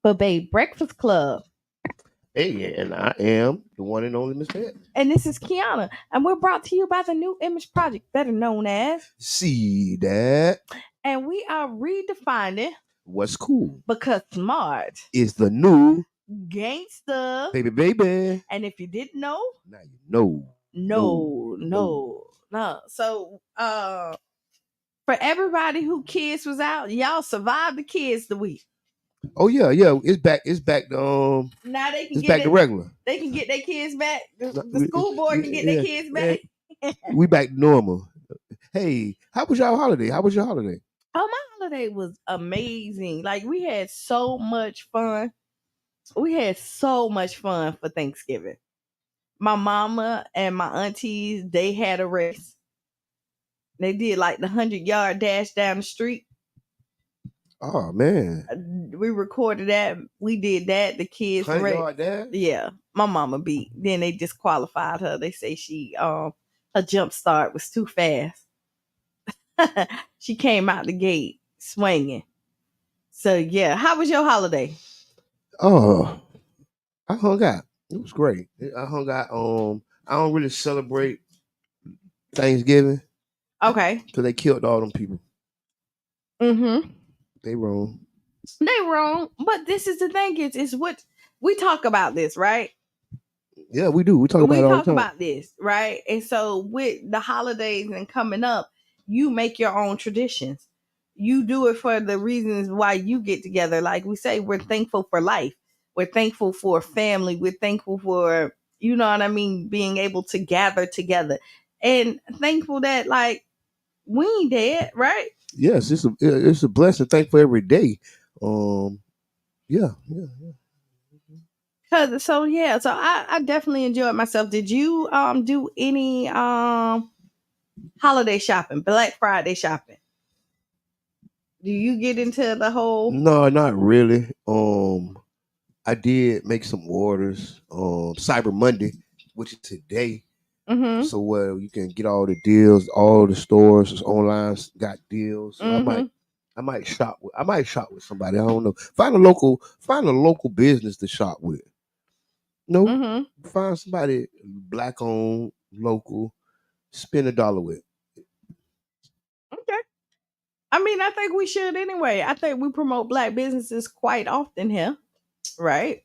for Babe Breakfast Club. Hey, and I am the one and only Miss Pat. And this is Qiana. And we're brought to you by the New Image Project, better known as See that? And we are redefining What's cool because smart is the new gangsta. baby. And if you didn't know, Now you know. No. So for everybody who kids was out, y'all survived the kids the week. Oh yeah. It's back. It's back. Now they can it's get back to regular. They can get their kids back. The school board can get their kids back. We back to normal. Hey, how was y'all holiday? Oh, my holiday was amazing. Like we had so much fun. We had so much fun for Thanksgiving. My mama and my aunties, they had a race. They did like the 100-yard dash down the street. Oh man. We recorded that. We did that. The kids 100-yard dash? Yeah. My mama beat. Then they disqualified her. They say she her jump start was too fast. She came out the gate swinging. So yeah, how was your holiday? Oh, I hung out. It was great. I hung out. I don't really celebrate Thanksgiving. Okay. Because they killed all them people. Mm-hmm. They wrong. But this is the thing. It's what we talk about this, right? Yeah, we do. We talk about it all the time. We talk about this, right? And so with the holidays and coming up, you make your own traditions. You do it for the reasons why you get together. Like we say, we're thankful for life. We're thankful for family. We're thankful for, you know what I mean, being able to gather together. And thankful that, like, we ain't dead, right? Yes, it's a blessing. Thankful every day. Yeah. So I definitely enjoyed myself. Did you do any holiday shopping, Black Friday shopping? Do you get into the whole? No, not really. I did make some orders. Cyber Monday, which is today. Mm-hmm. So you can get all the deals. All the stores online got deals. So I might shop with somebody. I don't know. Find a local business to shop with. No, find somebody black owned, local. Spend $1 with. Okay. I mean, I think we should anyway. I think we promote black businesses quite often here, right?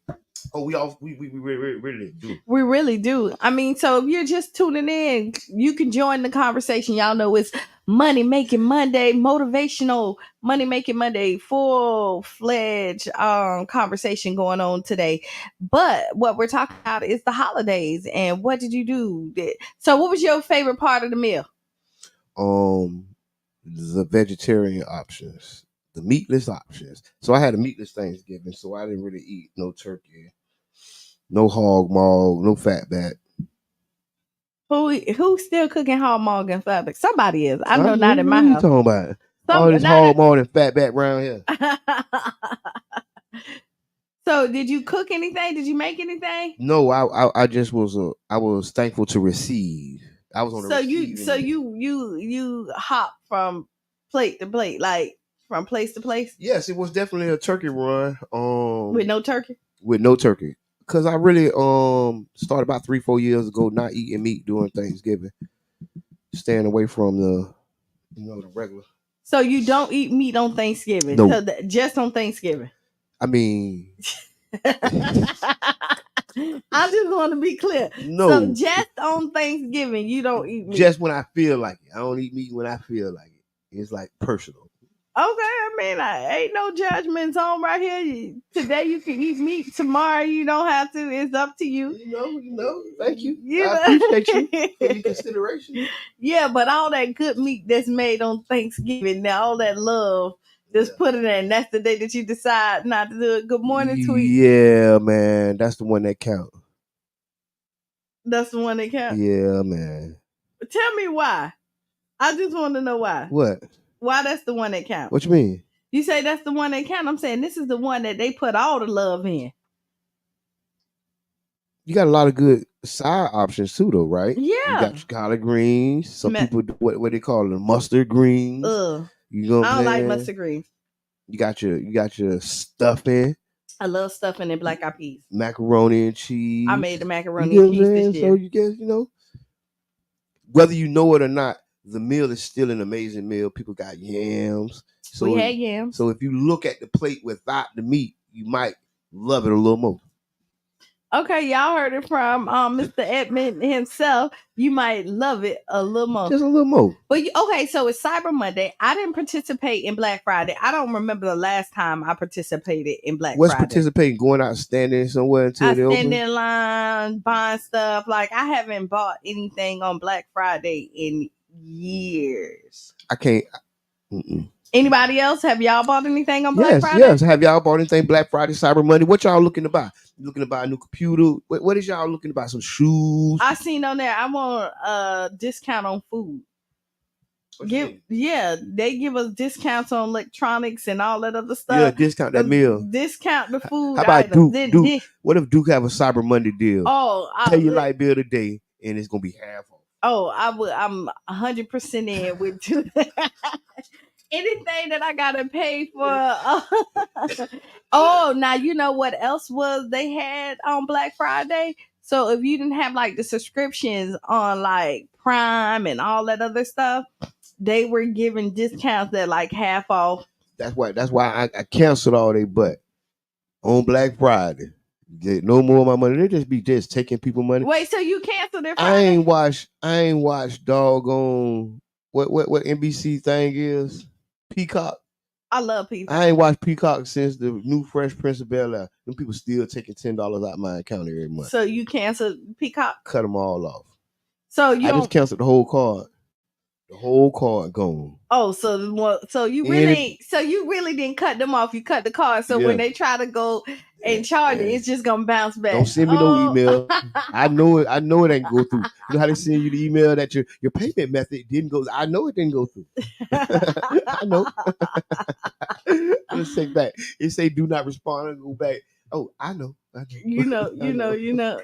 Oh, we really do. We really do. I mean, so if you're just tuning in, you can join the conversation. Y'all know it's Money Making Monday, motivational Money Making Monday, full-fledged conversation going on today. But what we're talking about is the holidays and what did you do? So what was your favorite part of the meal? The vegetarian options, the meatless options. So I had a meatless Thanksgiving, so I didn't really eat no turkey, no hog maw, no fat back. Who's still cooking hog maw and fat back? Somebody is. I know not in my house. What are you talking about? All this hog maw and fat back around here. So did you cook anything? Did you make anything? No, I just was thankful to receive. I was on the So you hop from plate to plate, like from place to place? Yes, it was definitely a turkey run. With no turkey? With no turkey. Because I really started about 3-4 years ago not eating meat during Thanksgiving. Staying away from the regular. So you don't eat meat on Thanksgiving? No. So just on Thanksgiving? I mean I just want to be clear. No. So just on Thanksgiving, you don't eat meat? Just when I feel like it. I don't eat meat when I feel like it. It's like personal. Okay, I mean, ain't no judgments on right here. Today you can eat meat. Tomorrow you don't have to. It's up to you. You know. Thank you. I appreciate you for your consideration. Yeah, but all that good meat that's made on Thanksgiving, now all that love, just put it in. That's the day that you decide not to do it. Good morning, tweet. Yeah, man, that's the one that counts. That's the one that counts. Yeah, man. Tell me why. I just want to know why. What? Why that's the one that counts? What you mean? You say that's the one that counts. I'm saying this is the one that they put all the love in. You got a lot of good side options too, though, right? Yeah. You got your collard greens. Some people do what they call the mustard greens. You know what I don't like mustard greens. You got your stuffing. I love stuffing and black eyed peas. Macaroni and cheese. I made the You macaroni get and what I'm cheese saying? this year. So you guess, whether you know it or not, the meal is still an amazing meal. People got yams. We had yams. So if you look at the plate without the meat, you might love it a little more. Okay, y'all heard it from Mr. Edmund himself. You might love it a little more. Just a little more. But okay, so it's Cyber Monday. I didn't participate in Black Friday. I don't remember the last time I participated in Black What's Friday. participating? Going out standing somewhere until they open? Stand in line, buying stuff. Like, I haven't bought anything on Black Friday in years. I can't. Anybody else? Have y'all bought anything on Black Friday? Yes. Have y'all bought anything Black Friday, Cyber Monday? What y'all looking to buy? You looking to buy a new computer? What is y'all looking to buy? Some shoes? I seen on there, I want a discount on food. They give us discounts on electronics and all that other stuff. Yeah, discount that meal. Discount the food. How about items. Duke? What if Duke have a Cyber Monday deal? Oh, pay your light bill today, and it's gonna be half off. Oh, I'm 100% in with Duke. Anything that I gotta pay for. Oh, now you know what else was they had on Black Friday? So if you didn't have like the subscriptions on like Prime and all that other stuff, they were giving discounts that like half off. That's why I canceled all they butt on Black Friday. Get no more of my money. They just be taking people money. Wait, so you canceled it? Friday? I ain't watched doggone what NBC thing is. Peacock. I love Peacock. I ain't watched Peacock since the new Fresh Prince of Bel-Air. Them people still taking $10 out my account every month. So you canceled Peacock? Cut them all off. So I just canceled the whole card. The whole card gone. Oh, so you really didn't cut them off. You cut the card. So when they try to go and charge it, it's just gonna bounce back. Don't send me no email. I know it ain't go through. You know how they send you the email that your payment method didn't go. I know it didn't go through. I know. Let's take back. It say do not respond and go back. Oh, I know. You know.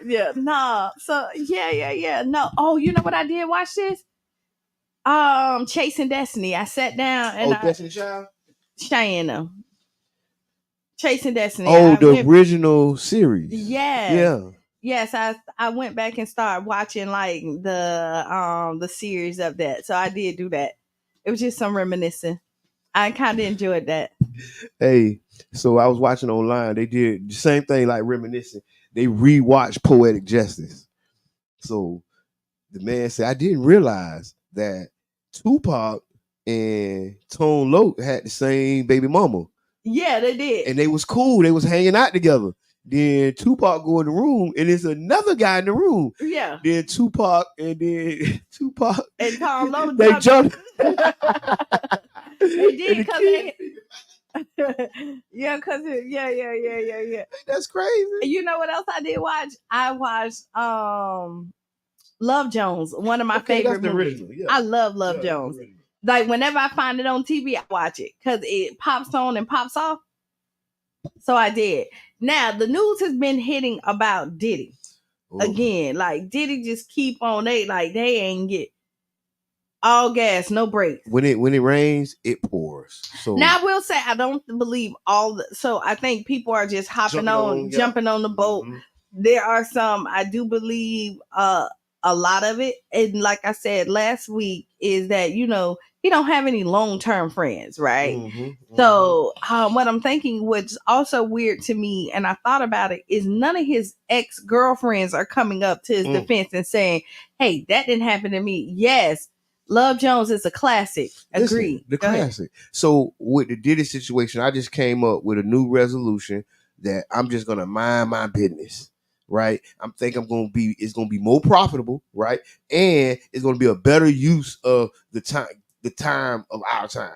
Yeah. Nah. So yeah. No. Oh, you know what I did? Watch this. Chasing Destiny. I sat down and Destiny Child? Qiana. Chasing Destiny. Oh, the original series. Yes. Yeah. Yes, I went back and started watching like the series of that. So I did do that. It was just some reminiscing. I kind of enjoyed that. Hey, so I was watching online. They did the same thing like reminiscing. They rewatched Poetic Justice. So the man said, I didn't realize that Tupac and Tone Loc had the same baby mama. Yeah, they did. And they was cool. They was hanging out together. Then Tupac go in the room and there's another guy in the room. Yeah. Then Tupac and Tone Loc they jumped. They did because yeah. That's crazy. You know what else I did watch? I watched Love Jones, one of my favorite movies. Yeah. I love Love Jones. Like whenever I find it on TV, I watch it because it pops on and pops off. So I did. Now the news has been hitting about Diddy again. Like Diddy just keep on they ain't get all gas, no brakes. When it rains, it pours. So now I will say I don't believe so I think people are just jumping on the boat. Mm-hmm. There are some I do believe a lot of it, and like I said last week, is that he don't have any long-term friends, right? Mm-hmm. So what I'm thinking, what's also weird to me, and I thought about it, is none of his ex-girlfriends are coming up to his defense and saying, hey, that didn't happen to me. Yes, Love Jones is a classic. Agree. The classic. So with the Diddy situation, I just came up with a new resolution that I'm just gonna mind my business. Right, it's gonna be more profitable, right, and it's gonna be a better use of the time of our time.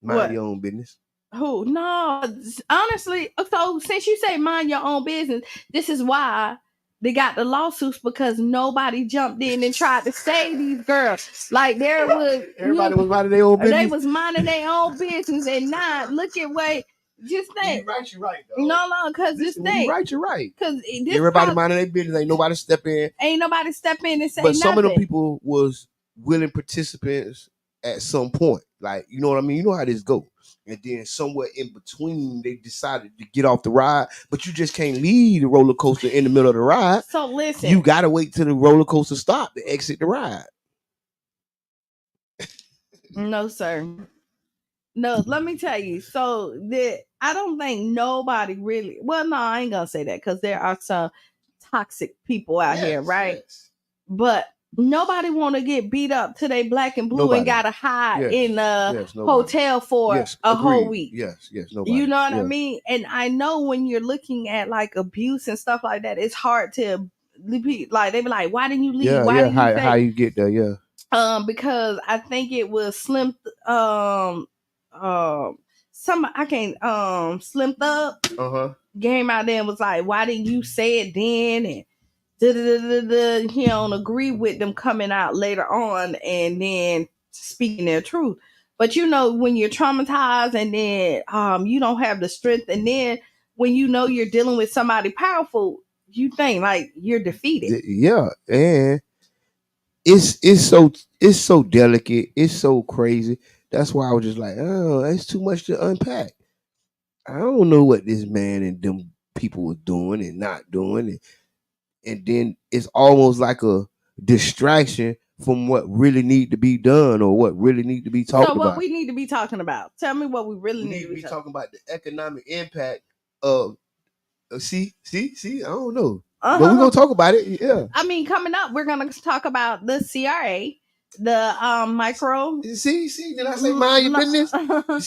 Mind your own business. Who? No, honestly. So since you say mind your own business, this is why they got the lawsuits, because nobody jumped in and tried to save these girls. Like everybody was minding their own business. They was minding their own business, and now look at just think. You're right, though. No, because just think. You're right. Because everybody minding their business. Ain't nobody step in. And say but some nothing. of them people was willing participants at some point. Like, you know what I mean? You know how this goes. And then somewhere in between, they decided to get off the ride, but you just can't leave the roller coaster in the middle of the ride. So listen, you gotta wait till the roller coaster stop to exit the ride. No, sir. No, let me tell you. So I don't think nobody really. Well, no, I ain't gonna say that because there are some toxic people out here, right? Yes. But nobody want to get beat up till they black and blue and gotta hide in a hotel for a whole week. Yes, nobody. You know what I mean? And I know when you're looking at like abuse and stuff like that, it's hard to like they be like, "Why didn't you leave? Why didn't you how you get there?" Yeah. Because I think it was Slim Slim Thug came out there and was like, why didn't you say it then? And he don't agree with them coming out later on and then speaking their truth. But you know, when you're traumatized and then you don't have the strength, and then when you know you're dealing with somebody powerful, you think like you're defeated. Yeah, and it's so delicate, it's so crazy. That's why I was just like, oh, it's too much to unpack. I don't know what this man and them people were doing and not doing, and then it's almost like a distraction from what really need to be done or what really need to be talked about. So what we need to be talking about? Tell me what we really need to be talking about. The economic impact of see, I don't know. But we're gonna talk about it. Yeah. I mean, coming up, we're gonna talk about the CRA, the micro. See, did I say mind your business?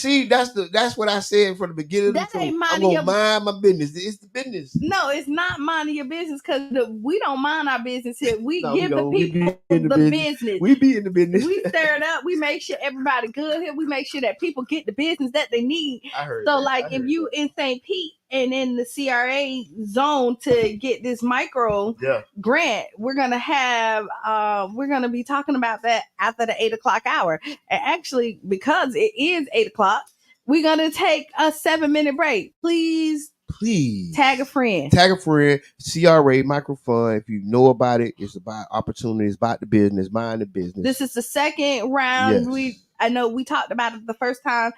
See, that's what I said from the beginning. That ain't I'm gonna mind my business. It's the business. No, it's not minding your business because we don't mind our business here. We give the people the business. We be in the business. We stir it up. We make sure everybody good here. We make sure that people get the business that they need. I heard so that. like if you in St. Pete and in the CRA zone to get this micro grant, we're gonna be talking about that after the 8:00 hour. And actually, because it is 8:00, we're gonna take a 7-minute break. Please tag a friend. CRA Microfound. If you know about it, it's about opportunities, about the business, mind the business. This is the second round. Yes. I know we talked about it the first time.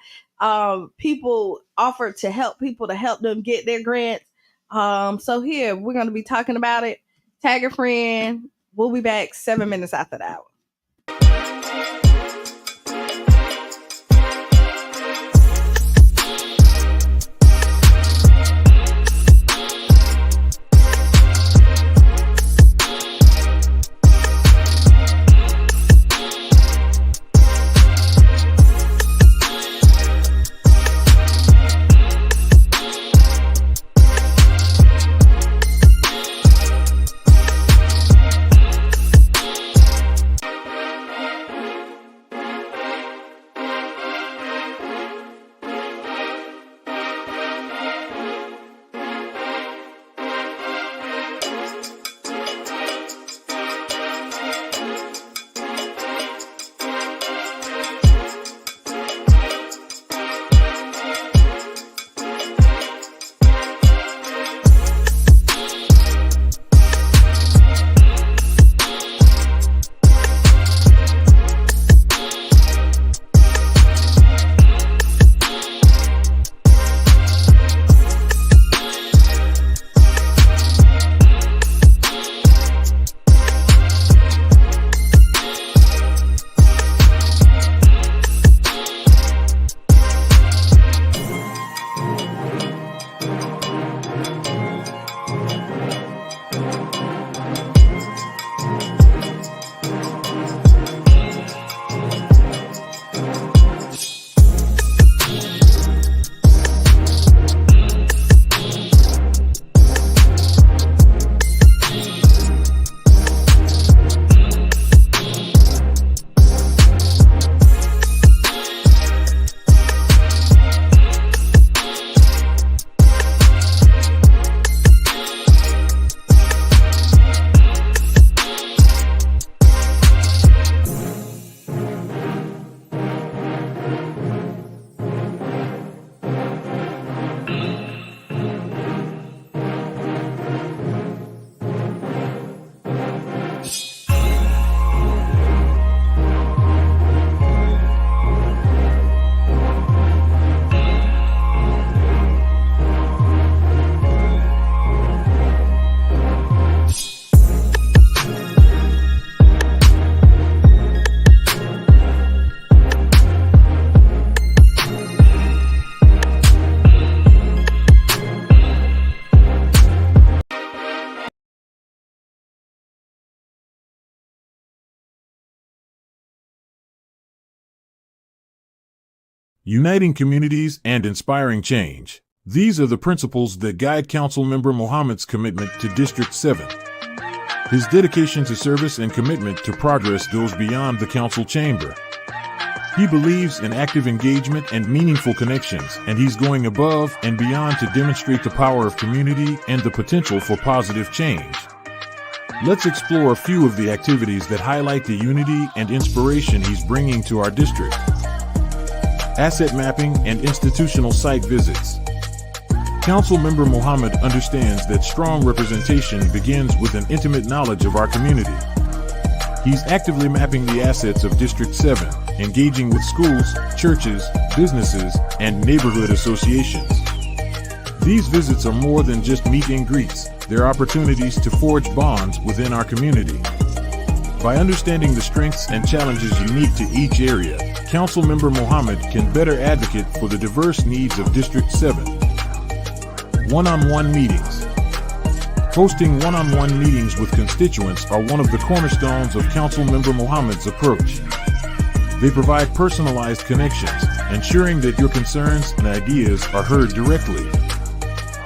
People offered to help them get their grants. So here we're going to be talking about it. Tag a friend. We'll be back 7 minutes after the hour. uniting communities and inspiring change. These are the principles that guide Councilmember Mohammed's commitment to District 7. His dedication to service and commitment to progress goes beyond the council chamber. He believes in active engagement and meaningful connections, and he's going above and beyond to demonstrate the power of community and the potential for positive change. Let's explore a few of the activities that highlight the unity and inspiration he's bringing to our district. Asset mapping and institutional site visits. Councilmember Mohammed understands that strong representation begins with an intimate knowledge of our community. He's actively mapping the assets of District 7, engaging with schools, churches, businesses, and neighborhood associations. These visits are more than just meet and greets. They're opportunities to forge bonds within our community. By understanding the strengths and challenges unique to each area, Councilmember Mohammed can better advocate for the diverse needs of District 7. One-on-one meetings. Hosting one-on-one meetings with constituents are one of the cornerstones of Councilmember Mohammed's approach. They provide personalized connections, ensuring that your concerns and ideas are heard directly.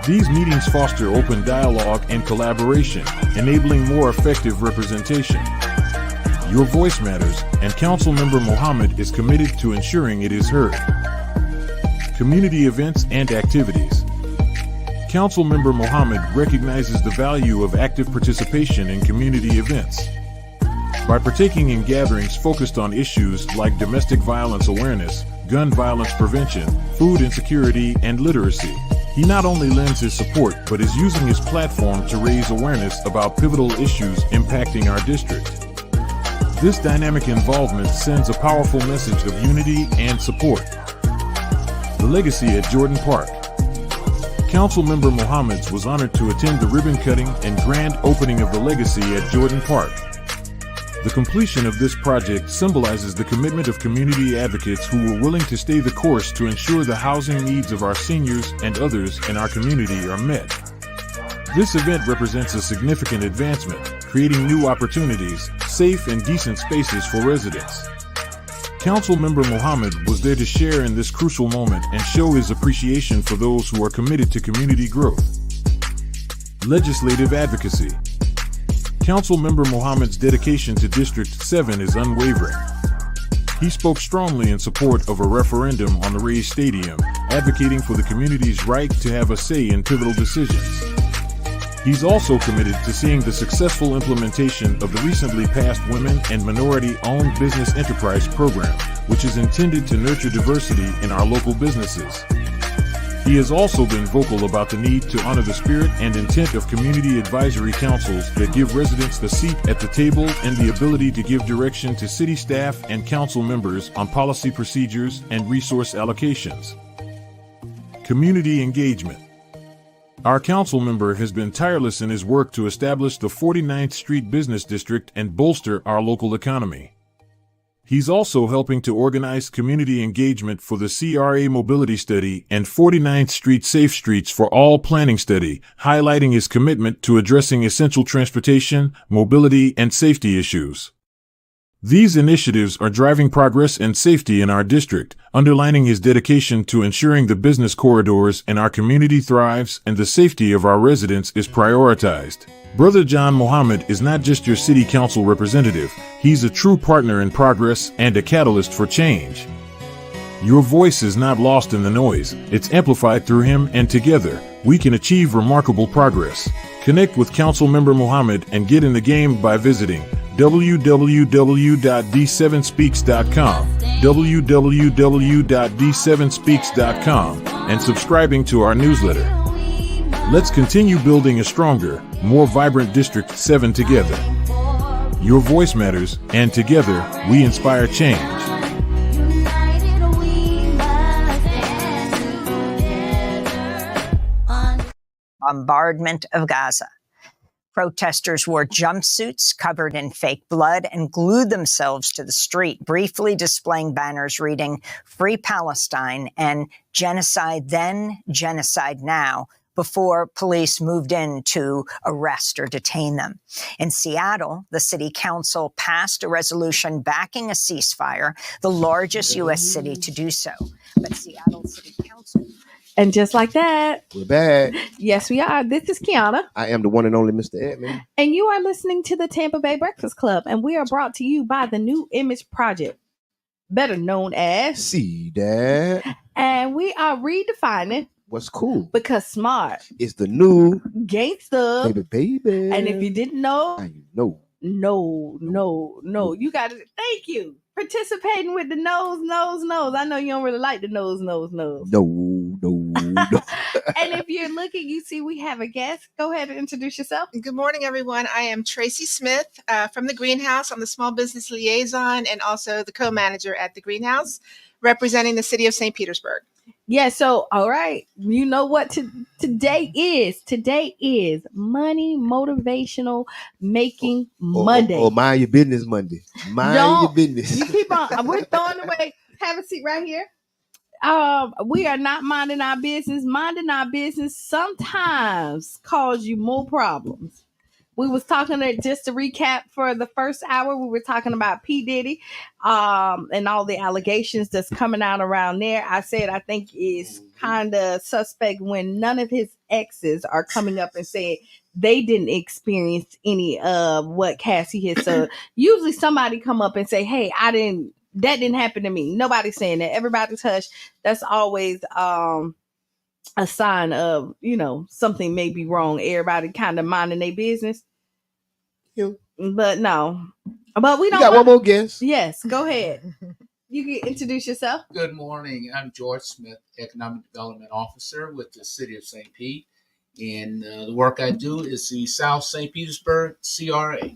These meetings foster open dialogue and collaboration, enabling more effective representation. Your voice matters, and Councilmember Mohammed is committed to ensuring it is heard. Community events and activities. Councilmember Mohammed recognizes the value of active participation in community events. By partaking in gatherings focused on issues like domestic violence awareness, gun violence prevention, food insecurity, and literacy, he not only lends his support but is using his platform to raise awareness about pivotal issues impacting our district. This dynamic involvement sends a powerful message of unity and support. The legacy at Jordan Park. Councilmember Mohammed was honored to attend the ribbon cutting and grand opening of the legacy at Jordan Park. The completion of this project symbolizes the commitment of community advocates who were willing to stay the course to ensure the housing needs of our seniors and others in our community are met. This event represents a significant advancement, creating new opportunities, safe and decent spaces for residents. Councilmember Mohammed was there to share in this crucial moment and show his appreciation for those who are committed to community growth. Legislative advocacy. Councilmember Mohammed's dedication to District 7 is unwavering. He spoke strongly in support of a referendum on the Rays Stadium, advocating for the community's right to have a say in pivotal decisions. He's also committed to seeing the successful implementation of the recently passed Women and Minority-Owned Business Enterprise Program, which is intended to nurture diversity in our local businesses. He has also been vocal about the need to honor the spirit and intent of community advisory councils that give residents the seat at the table and the ability to give direction to city staff and council members on policy procedures and resource allocations. Community engagement. Our council member has been tireless in his work to establish the 49th Street Business District and bolster our local economy. He's also helping to organize community engagement for the CRA Mobility Study and 49th Street Safe Streets for All Planning Study, highlighting his commitment to addressing essential transportation, mobility, and safety issues. These initiatives are driving progress and safety in our district, underlining his dedication to ensuring the business corridors in our community thrives and the safety of our residents is prioritized. Brother John Mohammed is not just your city council representative, he's a true partner in progress and a catalyst for change. Your voice is not lost in the noise, it's amplified through him, and together, we can achieve remarkable progress. Connect with Councilmember Mohammed and get in the game by visiting www.d7speaks.com, www.d7speaks.com, and subscribing to our newsletter. Let's continue building a stronger, more vibrant District 7 together. Your voice matters, and together, we inspire change. Bombardment of Gaza. Protesters wore jumpsuits covered in fake blood and glued themselves to the street, briefly displaying banners reading "Free Palestine" and "Genocide then, genocide now," before police moved in to arrest or detain them. In Seattle, the city council passed a resolution backing a ceasefire, the largest U.S. city to do so. but Seattle City Council. And just like that, We're back. Yes, we are. This is Qiana. I am the one and only Mr. Edmond. And you are listening to the Tampa Bay Breakfast Club. And we are brought to you by the New Image Project, better known as See that? And we are redefining what's cool. Because smart is the new gangsta. Baby. And if you didn't know, now you know. No. You got to thank you. Participating with the nose. I know you don't really like the nose. No. And if you're looking, you see we have a guest. Go ahead and introduce yourself. Good morning, everyone. I am Tracy Smith from the Greenhouse. I'm the Small Business Liaison and also the co-manager at the Greenhouse, representing the city of St. Petersburg. Yeah, so, all right. You know what today is? Today is Money Motivational Making Monday. Or Mind Your Business Monday. Mind your business. You keep on. We're throwing away. Have a seat right here. We are not minding our business. Minding our business sometimes cause you more problems. We was talking just to recap for the first hour. We were talking about P. Diddy, and all the allegations that's coming out around there. I said I think it's kind of suspect when none of his exes are coming up and saying they didn't experience any of what Cassie has. So usually somebody come up and say, "Hey, that didn't happen to me." Nobody's saying that. Everybody's hushed. That's always a sign of, something may be wrong. Everybody kind of minding their business. Yeah. But no. But we don't. You got one more guess? Yes, go ahead. You can introduce yourself. Good morning. I'm George Smith, Economic Development Officer with the City of St. Pete. And the work I do is the South St. Petersburg CRA.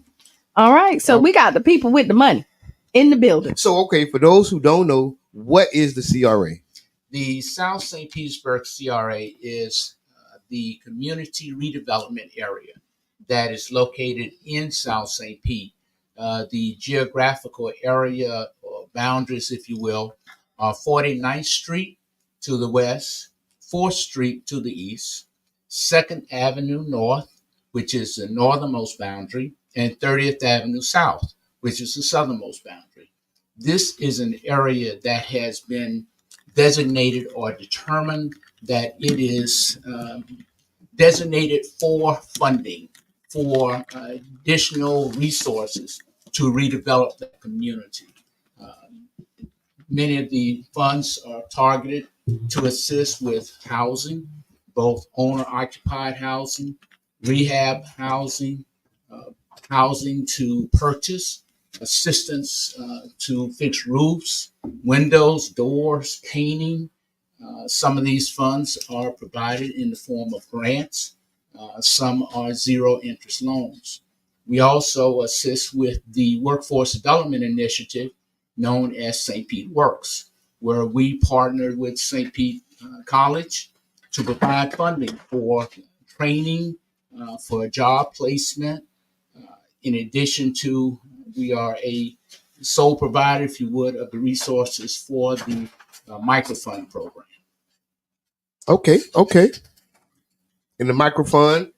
All right. So we got the people with the money in the building. So, okay, for those who don't know, what is the CRA? The South St. Petersburg CRA is the community redevelopment area that is located in South St. Pete. The geographical area or boundaries, if you will, are 49th Street to the west, 4th Street to the east, 2nd Avenue North, which is the northernmost boundary, and 30th Avenue South, which is the southernmost boundary. This is an area that has been designated or determined that it is designated for funding, for additional resources to redevelop the community. Many of the funds are targeted to assist with housing, both owner-occupied housing, rehab housing, housing to purchase, assistance to fix roofs, windows, doors, painting. Some of these funds are provided in the form of grants. Some are zero interest loans. We also assist with the Workforce Development Initiative known as St. Pete Works, where we partnered with St. Pete College to provide funding for training, for job placement. In addition to, we are a sole provider, if you would, of the resources for the Microfound program. Okay. And the Microfound?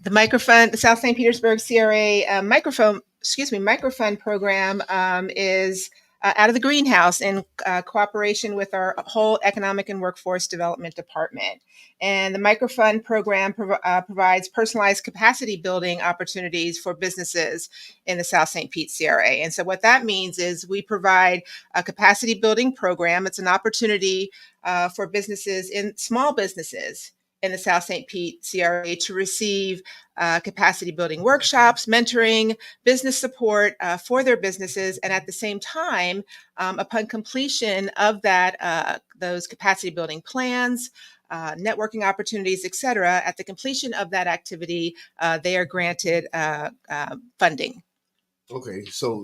The Microfound, the South St. Petersburg CRA Microfound program is out of the Greenhouse in cooperation with our whole Economic and Workforce Development Department. And the Microfound program provides personalized capacity building opportunities for businesses in the South St. Pete CRA. And so what that means is we provide a capacity building program. It's an opportunity for businesses, small businesses in the South St. Pete CRA to receive capacity building workshops, mentoring, business support for their businesses. And at the same time, upon completion of that, those capacity building plans, networking opportunities, et cetera, at the completion of that activity, they are granted funding. Okay, so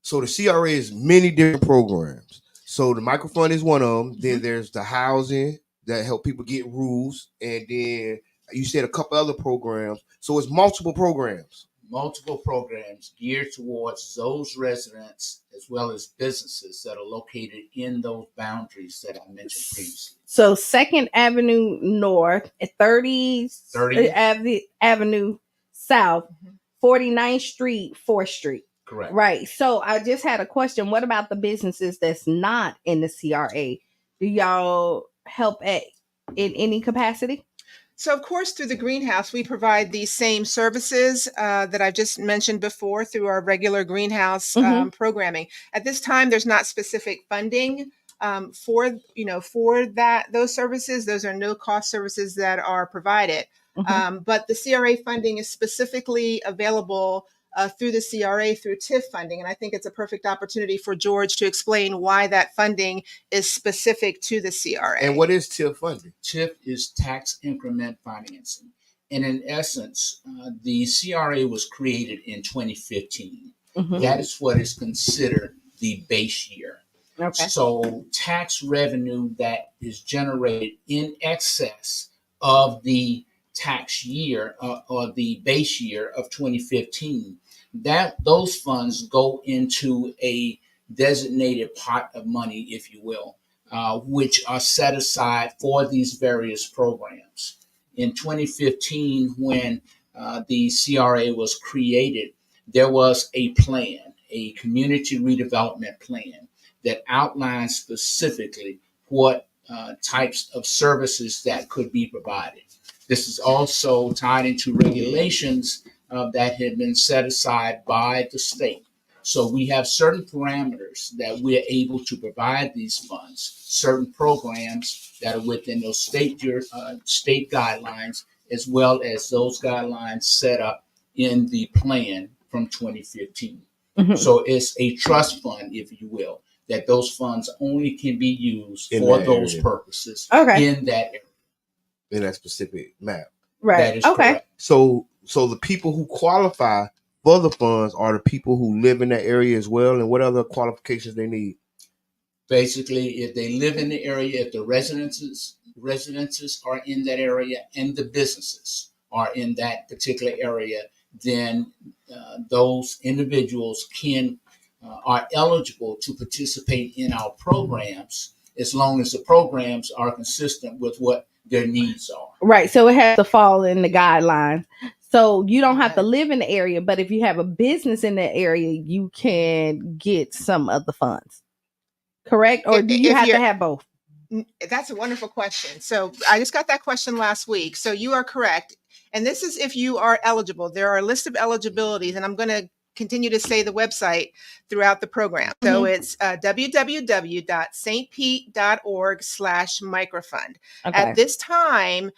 the CRA is many different programs. So the Microfound is one of them. Mm-hmm. Then there's the housing that help people get roofs, and then you said a couple other programs. So it's multiple programs. Multiple programs geared towards those residents as well as businesses that are located in those boundaries that I mentioned previously. So 2nd Avenue North, 30th Avenue South, 49th Street, 4th Street. Correct. Right. So I just had a question. What about the businesses that's not in the CRA? Do y'all help in any capacity? So, of course, through the greenhouse, we provide these same services that I just mentioned before through our regular greenhouse programming. At this time, there's not specific funding for those services. Those are no cost services that are provided. But the CRA funding is specifically available through the CRA through TIF funding. And I think it's a perfect opportunity for George to explain why that funding is specific to the CRA. And what is TIF funding? TIF is tax increment financing. And in essence, the CRA was created in 2015. That is what is considered the base year. Okay. So tax revenue that is generated in excess of the tax year or the base year of 2015, those funds go into a designated pot of money, if you will, which are set aside for these various programs. In 2015, when the CRA was created, there was a plan, a community redevelopment plan that outlines specifically what types of services that could be provided. This is also tied into regulations that had been set aside by the state. So we have certain parameters that we're able to provide these funds, certain programs that are within those state guidelines, as well as those guidelines set up in the plan from 2015. So it's a trust fund, if you will, that those funds only can be used for those purposes in that area. In that specific map. Right. That is correct. So the people who qualify for the funds are the people who live in that area as well, and what other qualifications they need? Basically, if they live in the area, if the residences are in that area and the businesses are in that particular area, then those individuals are eligible to participate in our programs as long as the programs are consistent with what their needs are. Right. So it has to fall in the guidelines. So you don't have to live in the area, but if you have a business in the area, you can get some of the funds. Correct? Or do you have to have both? That's a wonderful question. So I just got that question last week. So you are correct. And this is if you are eligible. There are a list of eligibilities, and I'm going to continue to say the website throughout the program. So it's www.stpete.org/microfund. At this time,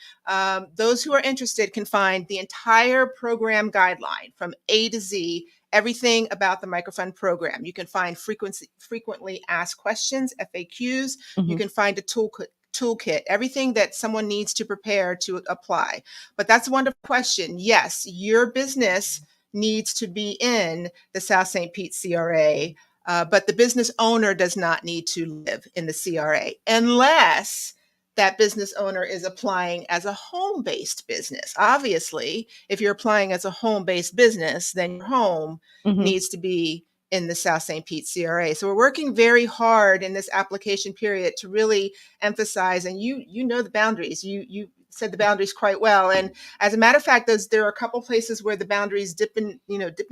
those who are interested can find the entire program guideline from A to Z, everything about the microfund program. You can find frequently asked questions, FAQs. You can find a toolkit, everything that someone needs to prepare to apply. But that's a wonderful question. Yes, your business needs to be in the South St. Pete CRA, but the business owner does not need to live in the CRA unless that business owner is applying as a home-based business. Obviously, if you're applying as a home-based business, then your home needs to be in the South St. Pete CRA. So we're working very hard in this application period to really emphasize, and you know the boundaries. You said the boundaries quite well. And as a matter of fact, there are a couple places where the boundaries dip and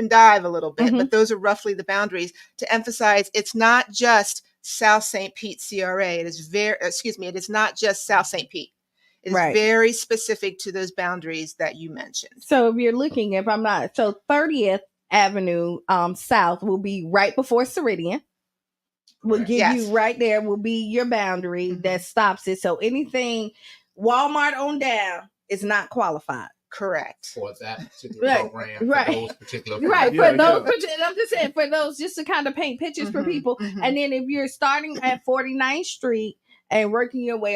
dive a little bit, but those are roughly the boundaries to emphasize it's not just South St. Pete CRA. It is not just South St. Pete. It is very specific to those boundaries that you mentioned. So if you're looking, 30th Avenue South will be right before Ceridian. We'll give you right there will be your boundary that stops it. So anything Walmart on down is not qualified. Correct. For that particular program, for those particular programs. For those, I'm just saying, for those, just to kind of paint pictures for people. And then if you're starting at 49th Street and working your way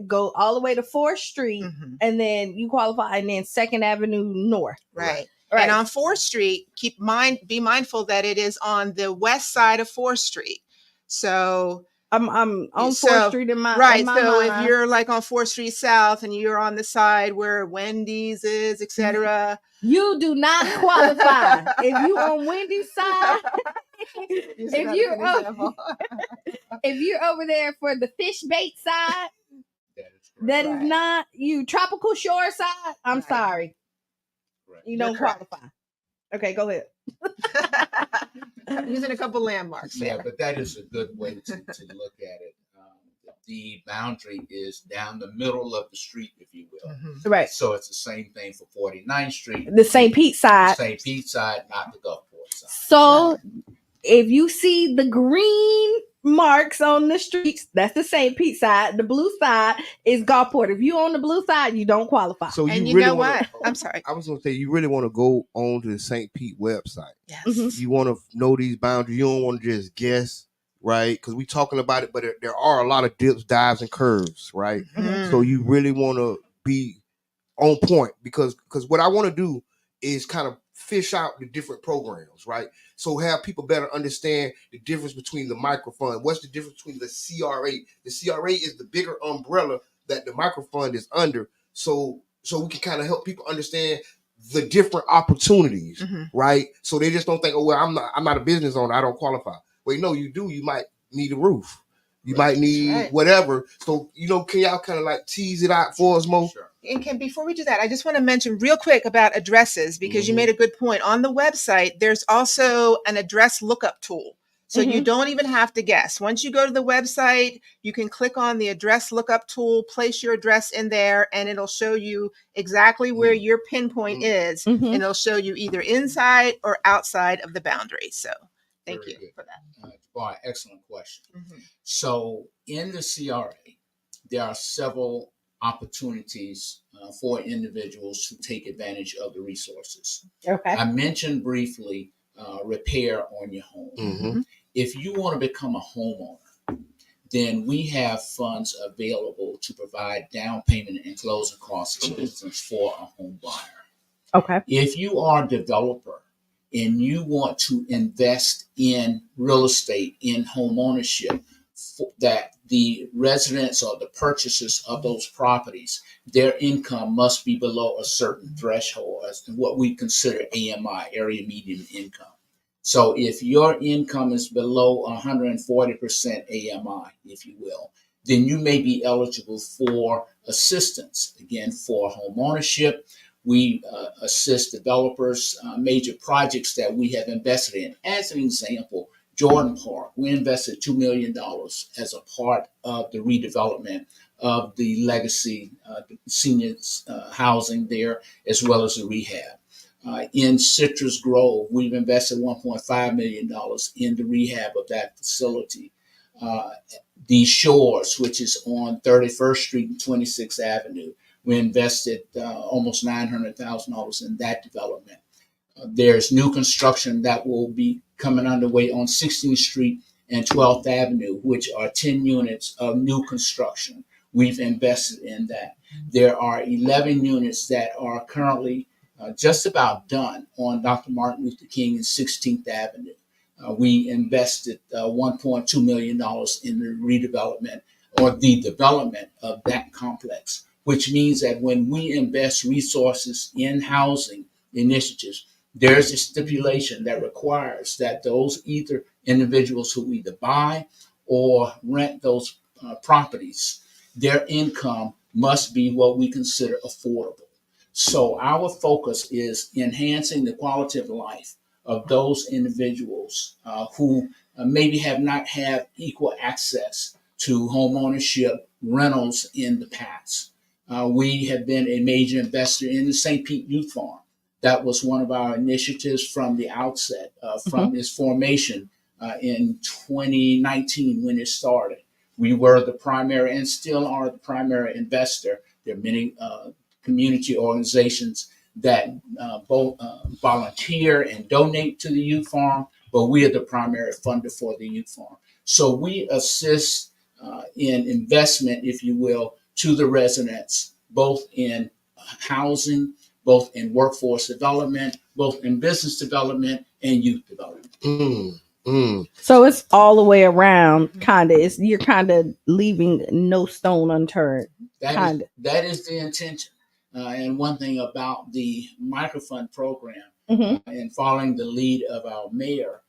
go all the way to 4th Street, and then you qualify, and then 2nd Avenue North. Right. And on 4th Street, be mindful that it is on the west side of 4th Street. So I'm on 4th Street in my right. In my so mind. If you're like on 4th Street South and you're on the side where Wendy's is, etc., you do not qualify. If you on Wendy's side, if you're over there for the fish bait side, that is not you. Tropical Shore side, I'm sorry, you don't qualify. Okay, go ahead. Using a couple landmarks. Yeah, but that is a good way to look at it. The boundary is down the middle of the street, if you will. Mm-hmm. Right. So it's the same thing for 49th Street. The St. Pete side. The St. Pete side, not the Gulfport side. So Right. if you see the green marks on the streets, that's the St. Pete side. The blue side is Gulfport. If you on the blue side, you don't qualify. So And you really know wanna, what? I'm sorry. I was going to say, you really want to go on to the St. Pete website. Yes. Mhm. You want to know these boundaries. You don't want to just guess, right? Because we talking about it, but there are a lot of dips, dives, and curves, right? Mhm. So you really want to be on point because what I want to do is kind of fish out the different programs, right? So have people better understand the difference between the microfund. What's the difference between the CRA? The CRA is the bigger umbrella that the microfund is under. So we can kind of help people understand the different opportunities, Mhm. right? So they just don't think, oh well, I'm not a business owner, I don't qualify. Wait, no, you do. You might need a roof. You might need right. whatever. So can y'all kind of like tease it out for us, Mo? Sure. And Ken, before we do that, I just want to mention real quick about addresses because you Mhm. made a good point. On the website, there's also an address lookup tool. So you Mhm. don't even have to guess. Once you go to the website, you can click on the address lookup tool, place your address in there, and it'll show you exactly where your pinpoint is. Mhm. And it'll show you either inside or outside of the boundary. So thank Very you good. for that. Bar, excellent question. Mhm. So in the CRA, there are several opportunities for individuals to take advantage of the resources. Okay. I mentioned briefly repair on your home. Mm-hmm. If you want to become a homeowner, then we have funds available to provide down payment and closing cost assistance for a home buyer. Okay. If you are a developer and you want to invest in real estate, in home ownership, that the residents or the purchasers of those properties, their income must be below a certain threshold, as what we consider AMI, area median income. So if your income is below 140% AMI, if you will, then you may be eligible for assistance, again, for home ownership. We assist developers, major projects that we have invested in. As an example, Jordan Park, we invested $2 million as a part of the redevelopment of the legacy seniors housing there, as well as the rehab. In Citrus Grove, we've invested $1.5 million in the rehab of that facility. The Shores, which is on 31st Street and 26th Avenue, we invested almost $900,000 in that development. There's new construction that will be coming underway on 16th Street and 12th Avenue, which are 10 units of new construction. We've invested in that. There are 11 units that are currently just about done on Dr. Martin Luther King and 16th Avenue. We invested $1.2 million in the redevelopment or the development of that complex, which means that when we invest resources in housing initiatives, there's a stipulation that requires that those either individuals who either buy or rent those properties, their income must be what we consider affordable. So our focus is enhancing the quality of life of those individuals who maybe have not had equal access to home ownership rentals in the past. We have been a major investor in the St. Pete Youth Farm. That was one of our initiatives from the outset, from its formation in 2019 when it started. We were the primary and still are the primary investor. There are many community organizations that both volunteer and donate to the youth farm, but we are the primary funder for the youth farm. So we assist in investment, if you will, to the residents, both in housing, both in workforce development, both in business development and youth development. So it's all the way around, kind of. You're kind of leaving no stone unturned. That is the intention. And one thing about the microfund program, and following the lead of our mayor,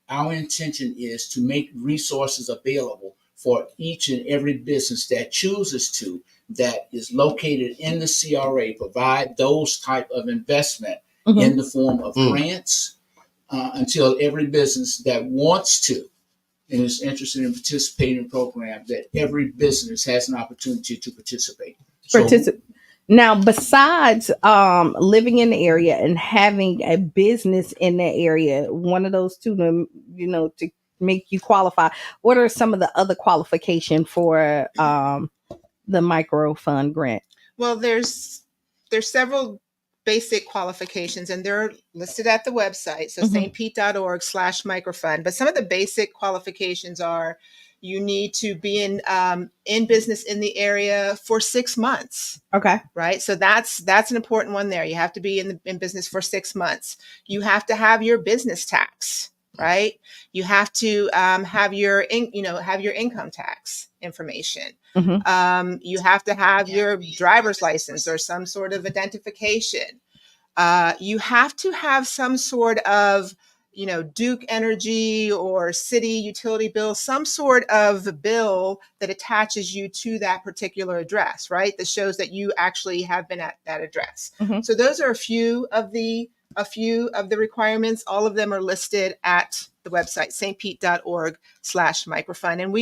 our intention is to make resources available for each and every business that chooses to, that is located in the CRA, provide those type of investment in the form of grants until every business that wants to and is interested in participating in the program, that every business has an opportunity to participate. Now, besides living in the area and having a business in the area, one of those two, to make you qualify, what are some of the other qualifications for the micro fund grant? Well, there's several basic qualifications, and they're listed at the website, so stpete.org/microfund. But some of the basic qualifications are: you need to be in business in the area for 6 months. Okay. Right. So that's an important one there. You have to be in business for 6 months. You have to have your business tax. Right. You have to have your income tax information. You have to have your driver's license or some sort of identification. You have to have some sort of Duke Energy or city utility bill, some sort of bill that attaches you to that particular address, right? That shows that you actually have been at that address. So those are a few of the requirements. All of them are listed at the website, stpete.org/microfund. And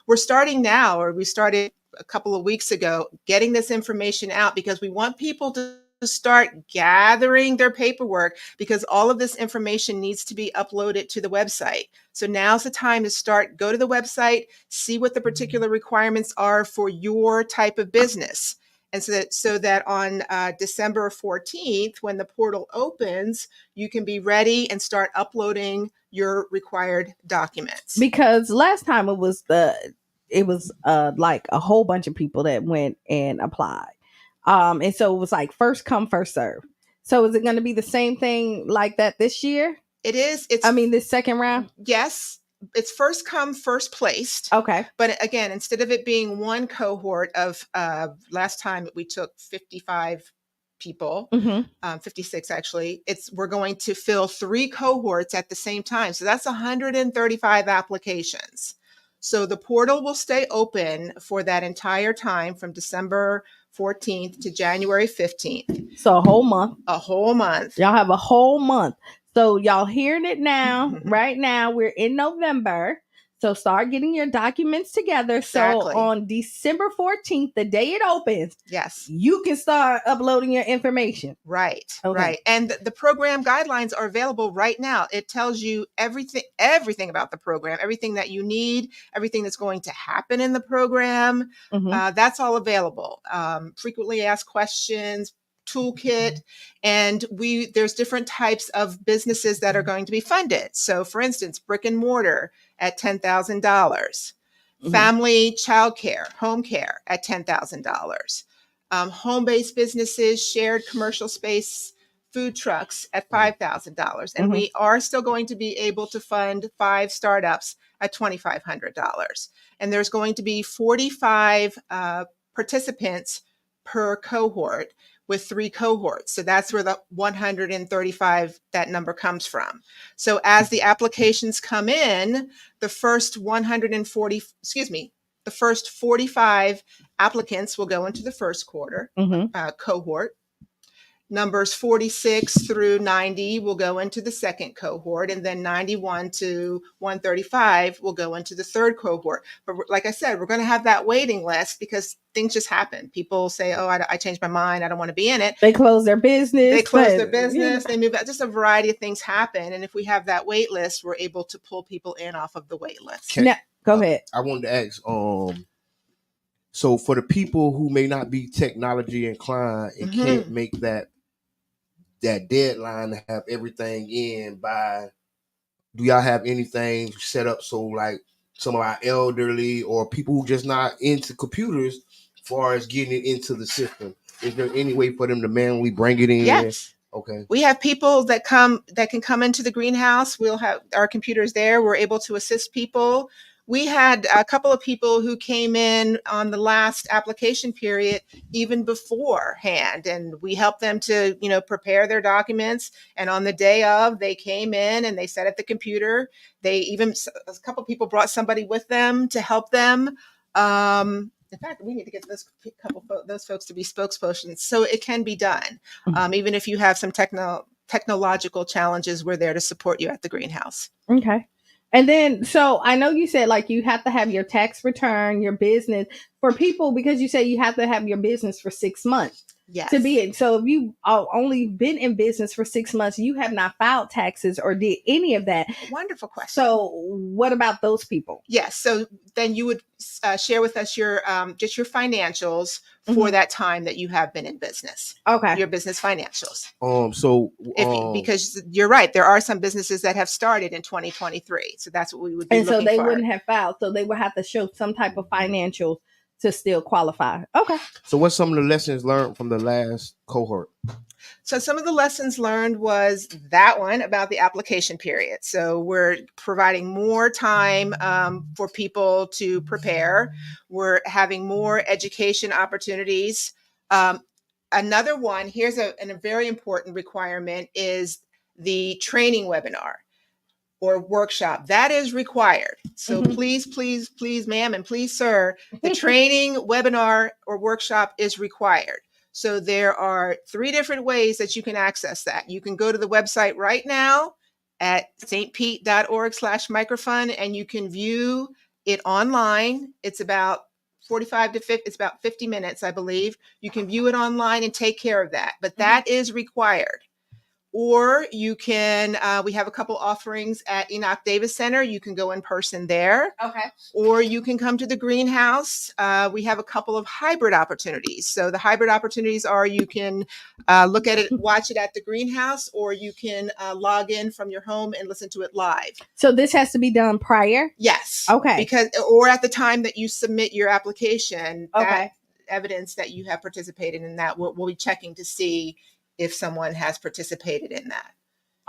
we're starting now, or we started a couple of weeks ago, getting this information out because we want people to start gathering their paperwork, because all of this information needs to be uploaded to the website. So now's the time to go to the website, see what the particular requirements are for your type of business. And so that on December 14th, when the portal opens, you can be ready and start uploading your required documents. Because last time it was like a whole bunch of people that went and applied. And so it was like first come, first serve. So is it going to be the same thing like that this year? It is. This second round? Yes. It's first come, first placed. Okay. But again, instead of it being one cohort of, last time we took 55 people, 56 actually, we're going to fill 3 cohorts at the same time. So that's 135 applications. So the portal will stay open for that entire time from December 14th to January 15th. So a whole month. A whole month. Y'all have a whole month. So y'all hearing it now. Right now, we're in November. So start getting your documents together. Exactly. So on December 14th, the day it opens, yes, you can start uploading your information. Right. Okay. Right. And the program guidelines are available right now. It tells you everything about the program, everything that you need, everything that's going to happen in the program. That's all available. Frequently asked questions, toolkit, and there's different types of businesses that are going to be funded. So for instance, brick and mortar at $10,000, family childcare, home care at $10,000, home-based businesses, shared commercial space, food trucks at $5,000. And we are still going to be able to fund 5 startups at $2,500. And there's going to be 45 participants per cohort, with 3 cohorts. So that's where the 135, that number comes from. So as the applications come in, the first 45 applicants will go into the first quarter cohort. Numbers 46 through 90 will go into the second cohort, and then 91 to 135 will go into the third cohort. But like I said, we're going to have that waiting list because things just happen. People say, oh, I changed my mind. I don't want to be in it. They close their business. They move out. Just a variety of things happen. And if we have that wait list, we're able to pull people in off of the wait list. Go ahead. I wanted to ask, so for the people who may not be technology inclined and can't make that deadline to have everything in by, do y'all have anything set up so like some of our elderly or people who just not into computers as far as getting it into the system? Is there any way for them to manually bring it in? Yes. Okay. We have people that can come into the greenhouse. We'll have our computers there. We're able to assist people. We had a couple of people who came in on the last application period even beforehand, and we helped them to, prepare their documents. And on the day of, they came in and they sat at the computer. A couple of people brought somebody with them to help them. In fact, we need to get those folks to be spokespersons, so it can be done. Even if you have some technological challenges, we're there to support you at the greenhouse. Okay. And then, so I know you said like you have to have your tax return, your business for people, because you say you have to have your business for 6 months. Yes. To be it. So if you only been in business for 6 months, you have not filed taxes or did any of that. Wonderful question. So what about those people? Yes. So then you would share with us your just your financials for that time that you have been in business. Okay. Your business financials. Because you're right, there are some businesses that have started in 2023. So that's what we would be and so looking they for. wouldn't have filed. So they would have to show some type of financials to still qualify. Okay. So what's some of the lessons learned from the last cohort? So some of the lessons learned was that one about the application period. So we're providing more time for people to prepare. We're having more education opportunities. Another one, here's a very important requirement, is the training webinar or workshop. That is required. So please, please, please, ma'am, and please, sir, the training webinar or workshop is required. So there are 3 different ways that you can access that. You can go to the website right now at stpete.org/microfund, and you can view it online. It's about 45 to 50, it's about 50 minutes, I believe. You can view it online and take care of that, but that is required. Or you can, we have a couple offerings at Enoch Davis Center. You can go in person there. Okay. Or you can come to the greenhouse. We have a couple of hybrid opportunities. So the hybrid opportunities are you can look at it, watch it at the greenhouse, or you can log in from your home and listen to it live. So this has to be done prior? Yes. Okay. Or at the time that you submit your application, okay, that evidence that you have participated in that, we'll be checking to see if someone has participated in that.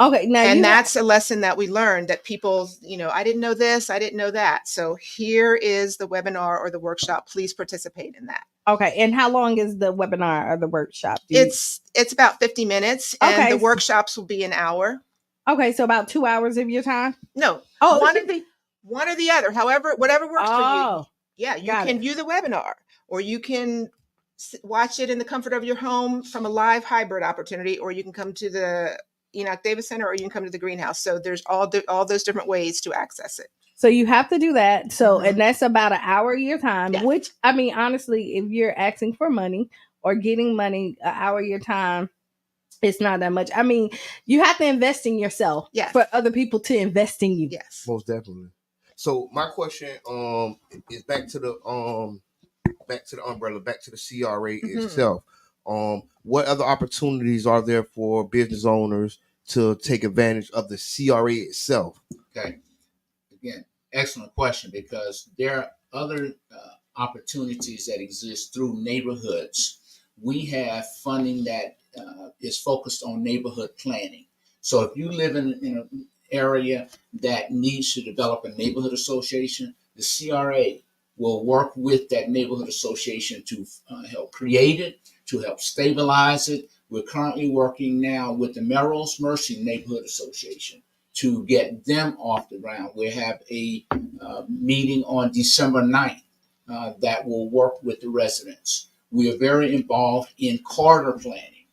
Okay. Now, and that's a lesson that we learned, that people, I didn't know this, I didn't know that. So here is the webinar or the workshop. Please participate in that. Okay. And how long is the webinar or the workshop? It's about 50 minutes. And the workshops will be an hour. Okay. So about 2 hours of your time? No. One or the other. However, whatever works for you. Yeah. You can view the webinar, or you can watch it in the comfort of your home from a live hybrid opportunity, or you can come to the Enoch Davis Center, or you can come to the greenhouse. So there's all those different ways to access it. So you have to do that. So, and that's about an hour of your time, yes. Which, I mean, honestly, if you're asking for money or getting money, an hour of your time, it's not that much. I mean, you have to invest in yourself for other people to invest in you. Yes. Most definitely. So my question is back to the umbrella, back to the CRA itself. What other opportunities are there for business owners to take advantage of the CRA itself? Okay. Again, excellent question, because there are other opportunities that exist through neighborhoods. We have funding that is focused on neighborhood planning. So if you live in an area that needs to develop a neighborhood association, the CRA will work with that neighborhood association to help create it, to help stabilize it. We're currently working now with the Melrose Mercy Neighborhood Association to get them off the ground. We have a meeting on December 9th that will work with the residents. We are very involved in corridor planning,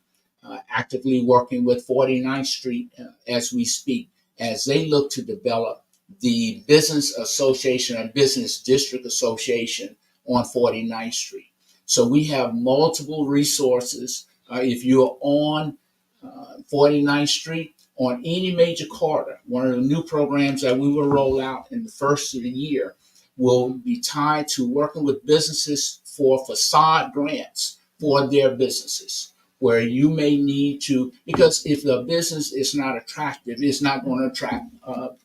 actively working with 49th Street as we speak, as they look to develop the business association and business district association on 49th Street. So we have multiple resources. If you're on 49th Street, on any major corridor, one of the new programs that we will roll out in the first of the year will be tied to working with businesses for facade grants for their businesses, where you may need to, because if the business is not attractive, it's not going to attract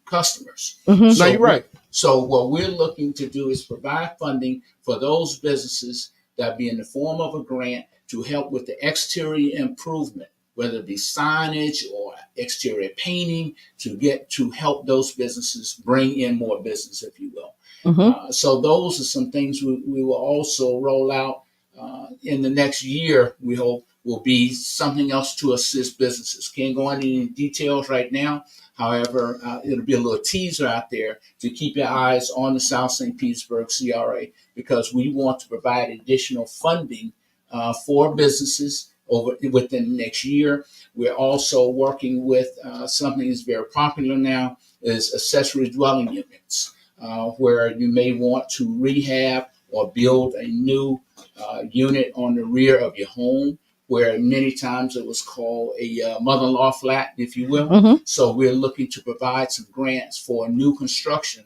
customers. No, you're right. So what we're looking to do is provide funding for those businesses that be in the form of a grant to help with the exterior improvement, whether it be signage or exterior painting, to help those businesses bring in more business, if you will. So those are some things we will also roll out in the next year. We hope will be something else to assist businesses. Can't go into any details right now. However, it'll be a little teaser out there to keep your eyes on the South St. Petersburg CRA, because we want to provide additional funding for businesses within the next year. We're also working with something that's very popular now is accessory dwelling units, where you may want to rehab or build a new unit on the rear of your home, where many times it was called a mother-in-law flat, if you will. Mm-hmm. So we're looking to provide some grants for new construction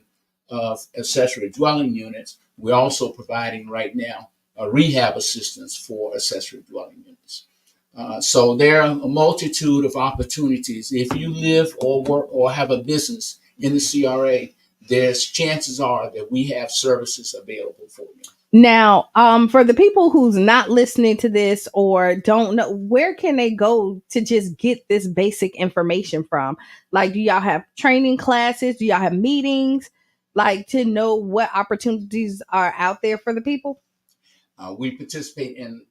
of accessory dwelling units. We're also providing right now rehab assistance for accessory dwelling units. So there are a multitude of opportunities. If you live or work or have a business in the CRA, there's chances are that we have services available for you. Now, for the people who's not listening to this or don't know, where can they go to just get this basic information from? Like, do y'all have training classes? Do y'all have meetings? Like, to know what opportunities are out there for the people? We participate in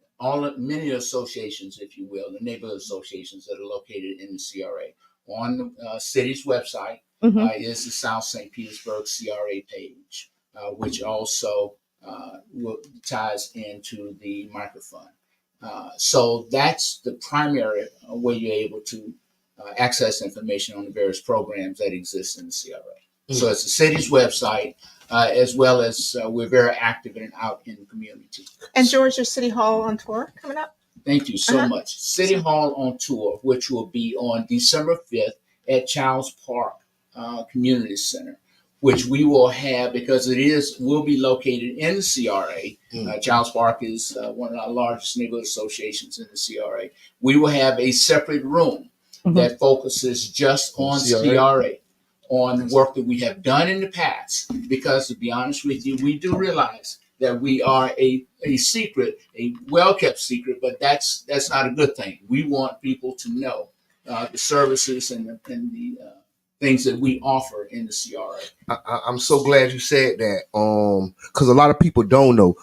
many associations, if you will, the neighborhood associations that are located in the CRA. On the city's website is the South St. Petersburg CRA page, which also ties into the microfund. So that's the primary way you're able to access information on the various programs that exist in the CRA. So it's the city's website, as well as we're very active and out in the community. And George, your City Hall on tour coming up? Thank you so much. City Hall on tour, which will be on December 5th at Childs Park Community Center, which we will have because will be located in the CRA. Childs Park is one of our largest neighborhood associations in the CRA. We will have a separate room that focuses just on CRA. On work that we have done in the past, because to be honest with you, we do realize that we are a secret, a well-kept secret, but that's not a good thing. We want people to know the services and the things that we offer in the CRA. I'm so glad you said that, because a lot of people don't know,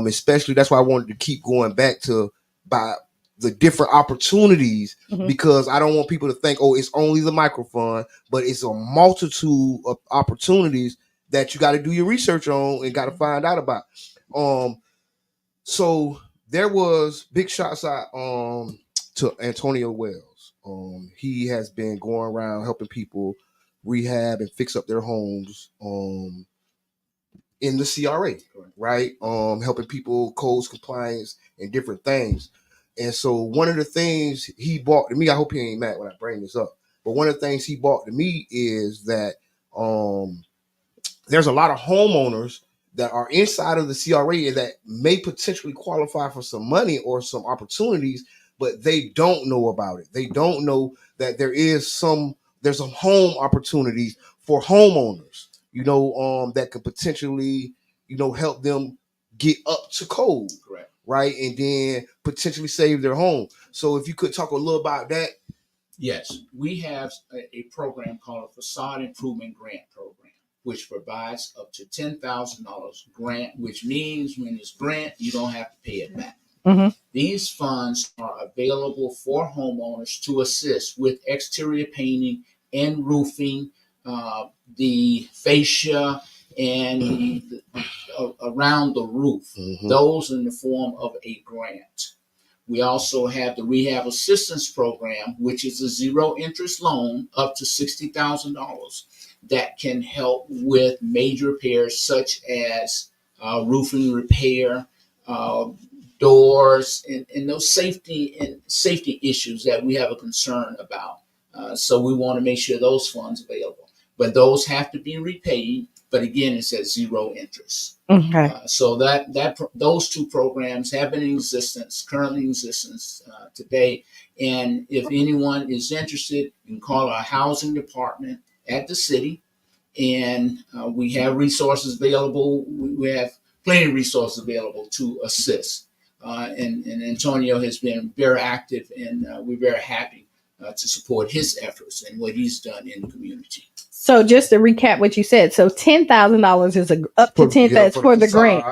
especially that's why I wanted to keep going back to by the different opportunities, because I don't want people to think, oh, it's only the microfund, but it's a multitude of opportunities that you got to do your research on and got to find out about. So there was big shots out to Antonio Wells. He has been going around helping people rehab and fix up their homes in the CRA, right? Helping people codes compliance and different things. And so one of the things he brought to me, I hope he ain't mad when I bring this up, but one of the things he brought to me is that there's a lot of homeowners that are inside of the CRA that may potentially qualify for some money or some opportunities, but they don't know about it. They don't know that there's some home opportunities for homeowners, that could potentially, help them get up to code. Correct. Right, and then potentially save their home. So if you could talk a little about that. Yes, we have a program called a Facade Improvement Grant Program, which provides up to $10,000 grant, which means when it's grant, you don't have to pay it back. These funds are available for homeowners to assist with exterior painting and roofing, the fascia, and around the roof. Those in the form of a grant. We also have the Rehab Assistance Program, which is a zero interest loan up to $60,000 that can help with major repairs such as roofing repair, doors, and those safety issues that we have a concern about. So we want to make sure those funds are available. But those have to be repaid. But again, it's at zero interest. So those two programs have been in existence, currently in existence today. And if anyone is interested, you can call our housing department at the city, and we have resources available. We have plenty of resources available to assist. And Antonio has been very active, and we're very happy to support his efforts and what he's done in the community. So just to recap what you said, so $10,000 is up to $10,000 for the grant,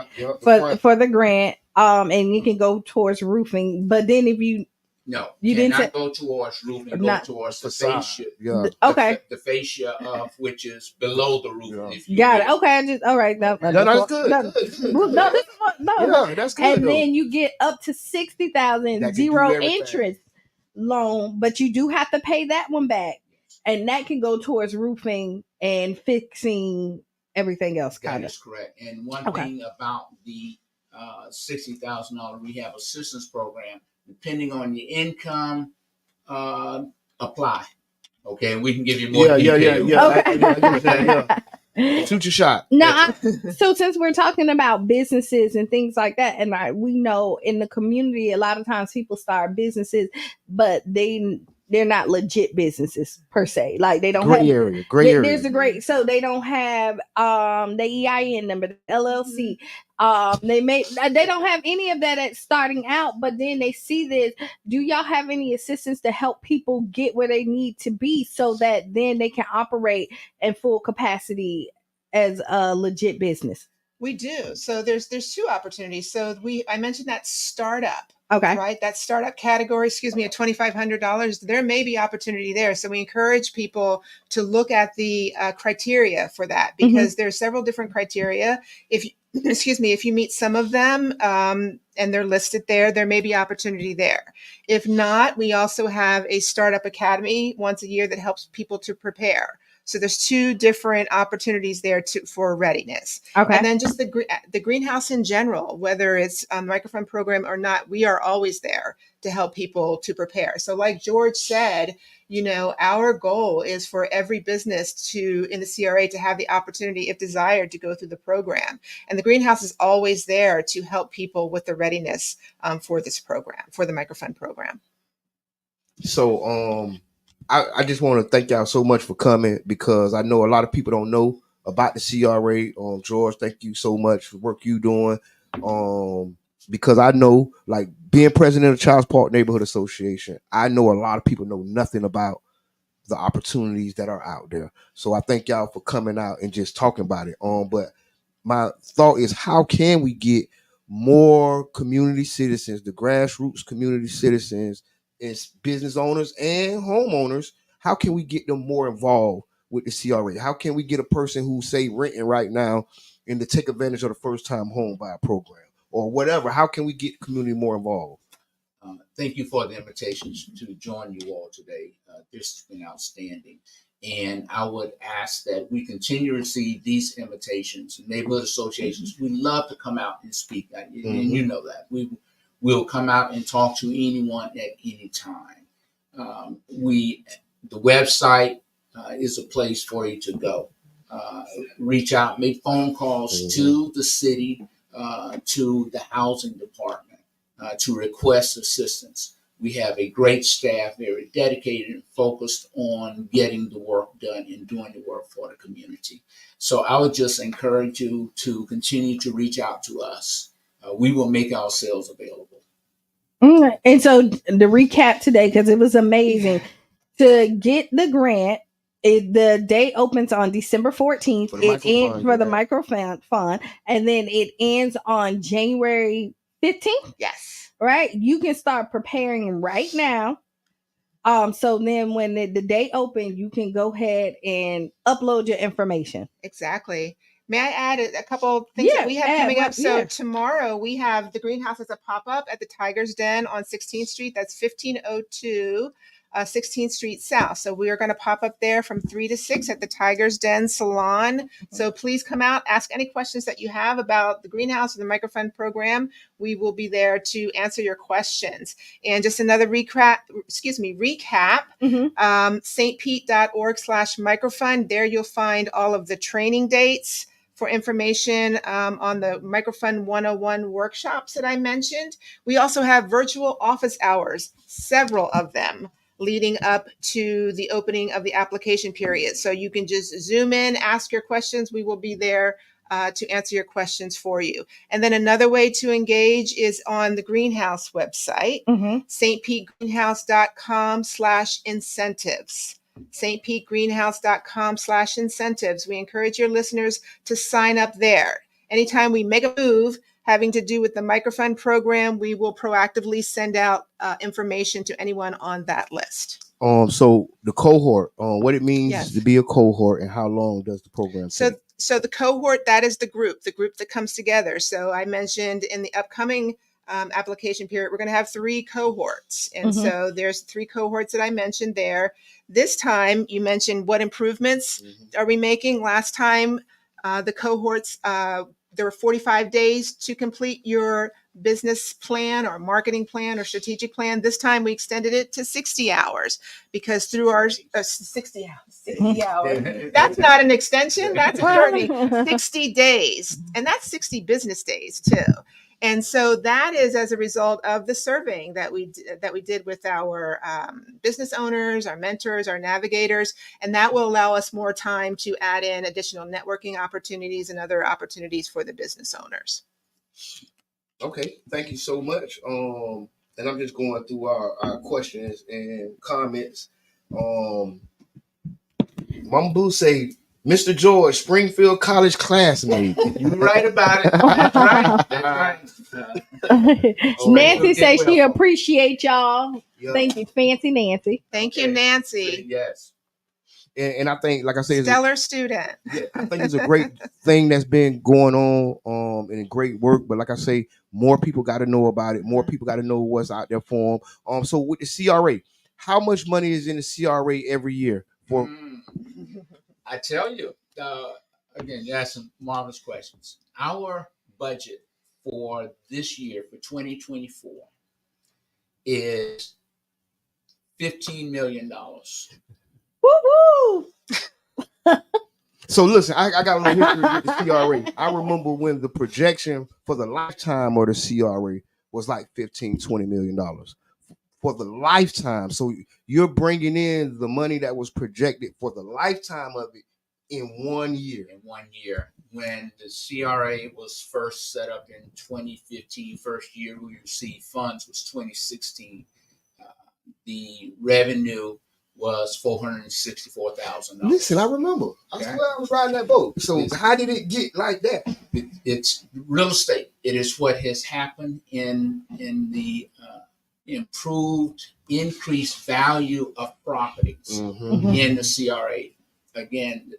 for the grant, and you can go towards roofing. But then if you No, You didn't cannot say go towards roof and not go towards the Facade. fascia. Yeah. okay. The fascia of which is below the roof. Yeah. If you Got it. will. Okay, I just all right. No, No, that's good. no, Good, good, well, no, good. this is what, no. Yeah, that's good. And though. then you get up to 60,000 That can do zero everything. interest loan, but you do have to pay that one back, and that can go towards roofing and fixing everything else. That Kind of is correct. And one Okay. thing about the $60,000 rehab assistance program, depending on your income, apply. Okay, we can give you more details. Okay. Shoot your shot. Now, so since we're talking about businesses and things like that, and we know in the community, a lot of times people start businesses, but they're not legit businesses per se. Like they don't Gray have area. Gray area. There's a great, so they don't have the EIN number, the LLC. They don't have any of that at starting out, but then they see this. Do y'all have any assistance to help people get where they need to be so that then they can operate in full capacity as a legit business? We do. So there's two opportunities. So I mentioned that startup. Okay. Right. That startup category, at $2,500, there may be opportunity there. So we encourage people to look at the criteria for that, because there are several different criteria. If you meet some of them and they're listed there may be opportunity there. If not, we also have a startup academy once a year that helps people to prepare. So there's two different opportunities there for readiness. Okay. And then just the greenhouse in general, whether it's a microphone program or not, we are always there to help people to prepare. So like George said, our goal is for every business in the CRA to have the opportunity, if desired, to go through the program. And the greenhouse is always there to help people with the readiness for this program, for the microphone program. So, I just want to thank y'all so much for coming, because I know a lot of people don't know about the CRA. George, thank you so much for the work you doing. Because I know, like, being president of Child's Park Neighborhood Association, I know a lot of people know nothing about the opportunities that are out there. So I thank y'all for coming out and just talking about it. But my thought is, how can we get more community citizens, the grassroots community citizens, as business owners and homeowners, how can we get them more involved with the CRA? How can we get a person who's, say, renting right now and to take advantage of the first time home buyer program or whatever? How can we get community more involved? Thank you for the invitation to join you all today. This has been outstanding. And I would ask that we continue to receive these invitations. Neighborhood associations, we love to come out and speak. And you know that. We'll come out and talk to anyone at any time. The website is a place for you to go. Reach out, make phone calls to the city, to the housing department, to request assistance. We have a great staff, very dedicated and focused on getting the work done and doing the work for the community. So I would just encourage you to continue to reach out to us. We will make ourselves available. And so the recap today, because it was amazing, to get the grant, the date opens on December 14th. It ends for the Microfound Fund, and then it ends on January 15th. Yes. Right? You can start preparing right now. So then when the day opens, you can go ahead and upload your information. Exactly. May I add a couple of things that we have coming up? So tomorrow we have the greenhouse as a pop-up at the Tiger's Den on 16th Street. That's 1502 16th Street South. So we are going to pop up there from 3 to 6 at the Tiger's Den Salon. So please come out, ask any questions that you have about the greenhouse or the microphone program. We will be there to answer your questions. And just another recap, stpete.org/microfund. There you'll find all of the training dates for information on the Microphone 101 workshops that I mentioned. We also have virtual office hours, several of them, leading up to the opening of the application period. So you can just zoom in, ask your questions. We will be there to answer your questions for you. And then another way to engage is on the Greenhouse website, stpetegreenhouse.com/incentives. stpetegreenhouse.com/incentives. We encourage your listeners to sign up there. Anytime we make a move, having to do with the Microfund program, we will proactively send out information to anyone on that list. So the cohort, what it means Yes. to be a cohort, and how long does the program take? So the cohort, that is the group that comes together. So I mentioned in the upcoming application period, we're going to have 3 cohorts. And so there's 3 cohorts that I mentioned there. This time you mentioned what improvements are we making. Last time the cohorts, there were 45 days to complete your business plan or marketing plan or strategic plan. This time we extended it to 60 hours because through our 60 hours. That's not an extension. That's a journey. 60 days. And that's 60 business days too. And so that is as a result of the surveying that we did with our business owners, our mentors, our navigators, and that will allow us more time to add in additional networking opportunities and other opportunities for the business owners. Okay, thank you so much. And I'm just going through our questions and comments. Mama Boo say, Mr. George, Springfield College classmate. You're right about it. That's right. That's right. Nancy says she appreciate y'all. Yeah. Thank you, Fancy Nancy. Thank you, Nancy. Yes. And I think, like I said, stellar student. Yeah, I think it's a great thing that's been going on, and great work. But like I say, more people got to know about it. More people got to know what's out there for them. So with the CRA, how much money is in the CRA every year? For I tell you, again, you asked some marvelous questions. Our budget for this year, for 2024, is $15 million. Woo woo! So listen, I got a little history with the CRA. I remember when the projection for the lifetime of the CRA was like $15-20 million for the lifetime. So you're bringing in the money that was projected for the lifetime of it in 1 year. In 1 year, when the CRA was first set up in 2015, first year we received funds was 2016. The revenue was $464,000. Listen, I remember. I swear I was riding that boat. So how did it get like that? It's real estate. It is what has happened in the increased value of properties in the CRA. Again,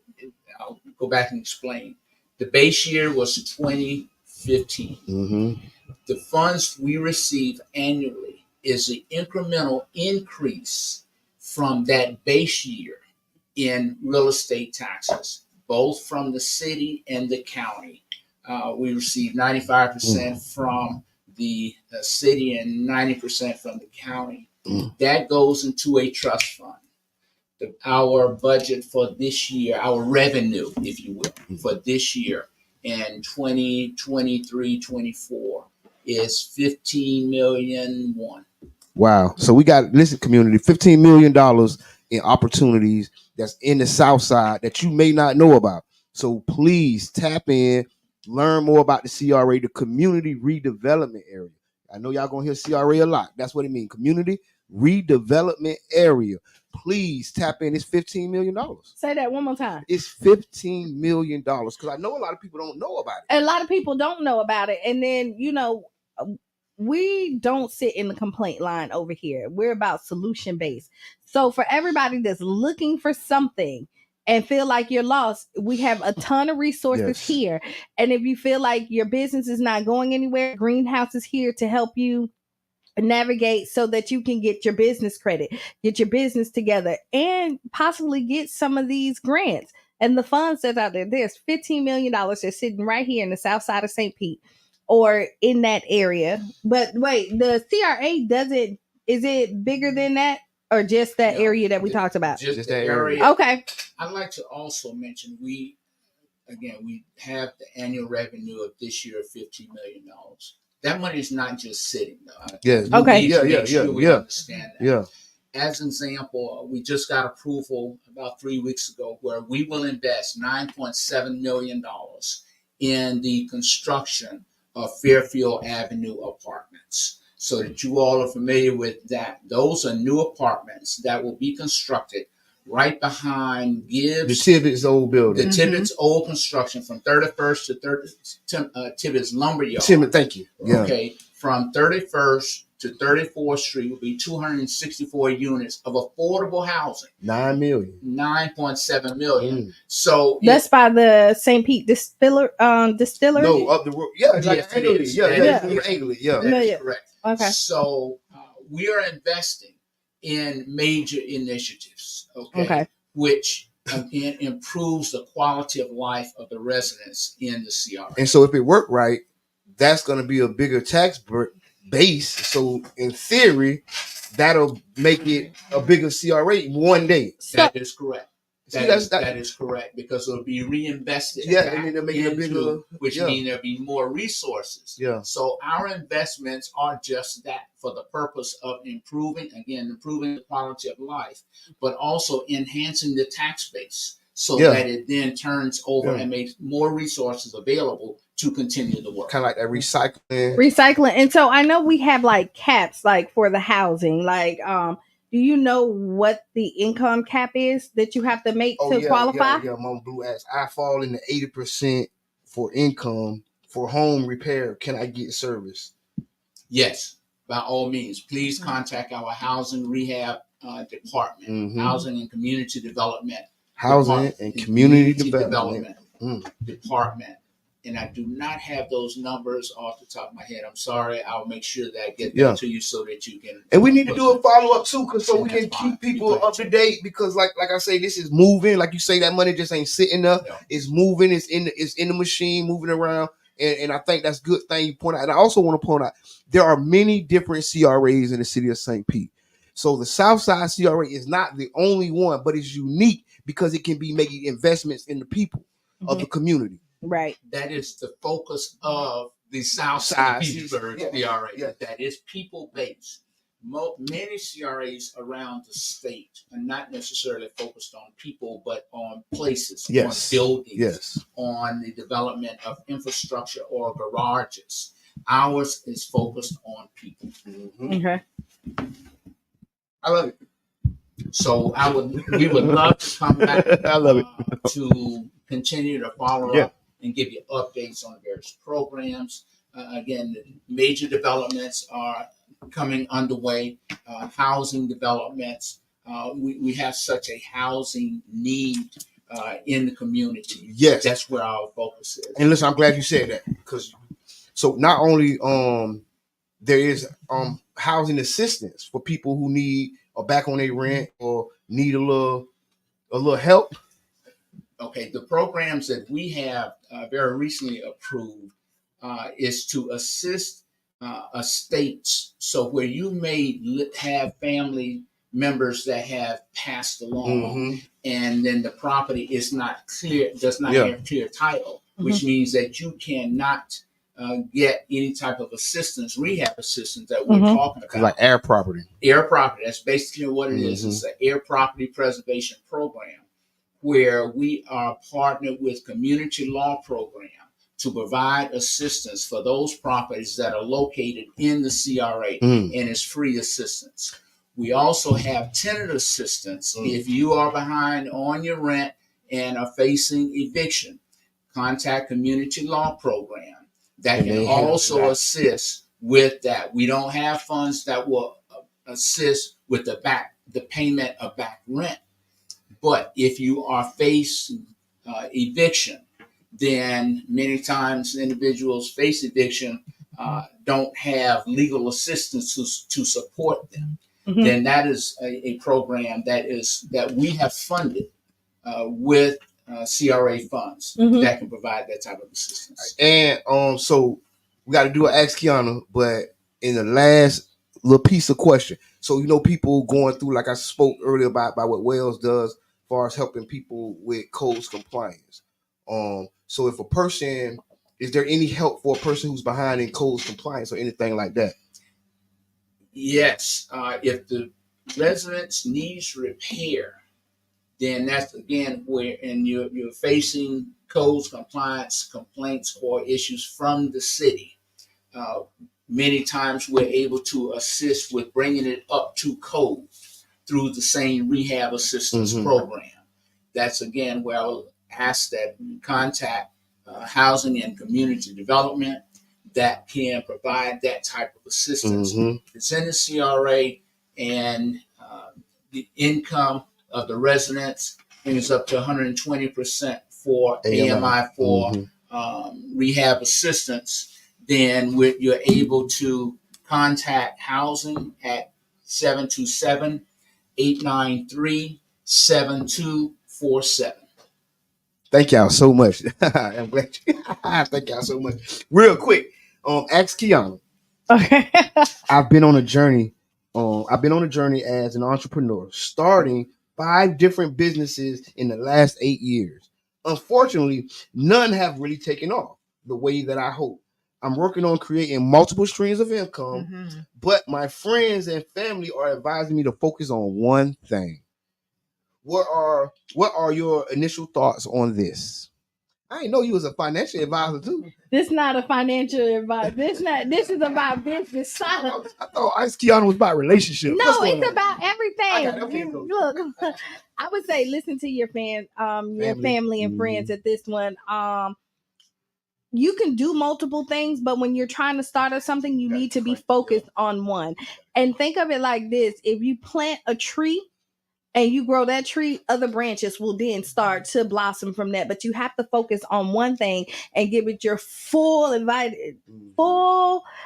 I'll go back and explain. The base year was 2015. The funds we receive annually is the incremental increase from that base year in real estate taxes, both from the city and the county. We receive 95% from the city and 90% from the county. That goes into a trust fund. Our budget for this year, our revenue, if you will, for this year and 2023-24 is $15.1 million. Wow. So we got, listen, community, $15 million in opportunities that's in the South Side that you may not know about. So please tap in, learn more about the CRA, the community redevelopment area. I know y'all gonna hear CRA a lot. That's what it means, community redevelopment area. Please tap in. It's $15 million. Say that one more time. It's $15 million because I know a lot of people don't know about it. A lot of people don't know about it. And then, we don't sit in the complaint line over here. We're about solution based. So for everybody that's looking for something and feel like you're lost, we have a ton of resources here. And if you feel like your business is not going anywhere, Greenhouse is here to help you navigate so that you can get your business credit, get your business together, and possibly get some of these grants and the funds that's out there. There's $15 million that's sitting right here in the South Side of St. Pete or in that area. But wait, the CRA doesn't, is it bigger than that or just that area that we talked about? Just that area. Okay. I'd like to also mention we have the annual revenue of this year of $15 million. That money is not just sitting though. Yes. Okay. We understand that. Yeah. As an example, we just got approval about 3 weeks ago where we will invest $9.7 million in the construction of Fairfield Avenue apartments. So that you all are familiar with that. Those are new apartments that will be constructed right behind Gibbs. The Tibbetts old building. The Tibbetts old construction from 31st to 30th, Tibbetts Lumberyard. Thank you. Yeah. Okay, from 31st to 34th Street will be 264 units of affordable housing. 9 million. 9.7 million. So that's by the St. Pete distillery. No, up the road. Yeah, it's like Yes, it annually. is. Yeah, That yeah, is- annually. Yeah. that is correct. Okay. So we are investing in major initiatives, Okay. which again improves the quality of life of the residents in the CRA. And so if it worked right, that's going to be a bigger tax base. So in theory, that'll make it a bigger CRA one day. That is correct. See, That is correct, because it'll be reinvested. Yeah, back and then it'll make it a bigger, which means there'll be more resources. Yeah. So our investments are just that, for the purpose of improving the quality of life, but also enhancing the tax base so that it then turns over and makes more resources available to continue the work. Kind of like that recycling. And so I know we have like caps, like for the housing, like do you know what the income cap is that you have to make to qualify? Yeah, Mama Blue asked. I fall in the 80% for income for home repair. Can I get service? Yes, by all means. Please contact our housing rehab department, housing and community development. Housing and community development Department. And I do not have those numbers off the top of my head. I'm sorry. I'll make sure that I get that to you so that you can. And we need to do a follow-up too, so we can keep people up to date, because like I say, this is moving. Like you say, that money just ain't sitting there. No. It's moving. It's in the machine, moving around. And I think that's a good thing you point out. And I also want to point out, there are many different CRAs in the city of St. Pete. So the Southside CRA is not the only one, but it's unique because it can be making investments in the people of the community. Right. That is the focus of the Southside Petersburg CRA. Yeah. That is people-based. Many CRAs around the state are not necessarily focused on people, but on places, on buildings, on the development of infrastructure or garages. Ours is focused on people. Okay. I love it. So we would love to come back I love it. to continue to follow up and give you updates on various programs. Again, the major developments are coming underway. Housing developments. We have such a housing need in the community. Yes, that's where our focus is. And listen, I'm glad you said that, because so not only there is housing assistance for people who are back on their rent or need a little help. Okay, the programs that we have very recently approved is to assist estates. So where you may have family members that have passed along, and then the property is not clear, does not have clear title, which means that you cannot get any type of assistance, rehab assistance that we're talking about. Like air property. Air property, that's basically what it is. It's an air property preservation program, where we are partnered with community law program to provide assistance for those properties that are located in the CRA, and it's free assistance. We also have tenant assistance if you are behind on your rent and are facing eviction. Contact community law program that can also assist with that. We don't have funds that will assist with the payment of back rent. But if you are facing eviction, then many times individuals face eviction don't have legal assistance to support them. Then that is a program that we have funded with CRA funds that can provide that type of assistance. And so we got to do an Ask Qiana, but in the last little piece of question. So people going through, like I spoke earlier about what Wells does, as far as helping people with codes compliance. So if a person, is there any help for a person who's behind in codes compliance or anything like that? Yes. If the residence needs repair, then that's again where you're facing codes compliance complaints or issues from the city. Many times we're able to assist with bringing it up to code through the same rehab assistance program. That's again where I will ask that you contact housing and community development that can provide that type of assistance. It's in the CRA, and the income of the residents brings up to 120% for AMI for rehab assistance. Then you're able to contact housing at 727-893-7247. Thank y'all so much. I'm glad thank y'all so much. Real quick, ask Qiana. Okay. I've been on a journey. I've been on a journey as an entrepreneur, starting 5 different businesses in the last 8 years. Unfortunately, none have really taken off the way that I hope. I'm working on creating multiple streams of income, but my friends and family are advising me to focus on one thing. What are your initial thoughts on this? I didn't know you was a financial advisor too. This not a financial advice. This is about business. I thought Ice Qiana was about relationships. No, it's about everything. Okay, cool. Look, I would say listen to your your family and friends at this one. You can do multiple things, but when you're trying to start up something, you need to be focused on one. And think of it like this: if you plant a tree and you grow that tree, other branches will then start to blossom from that. But you have to focus on one thing and give it your full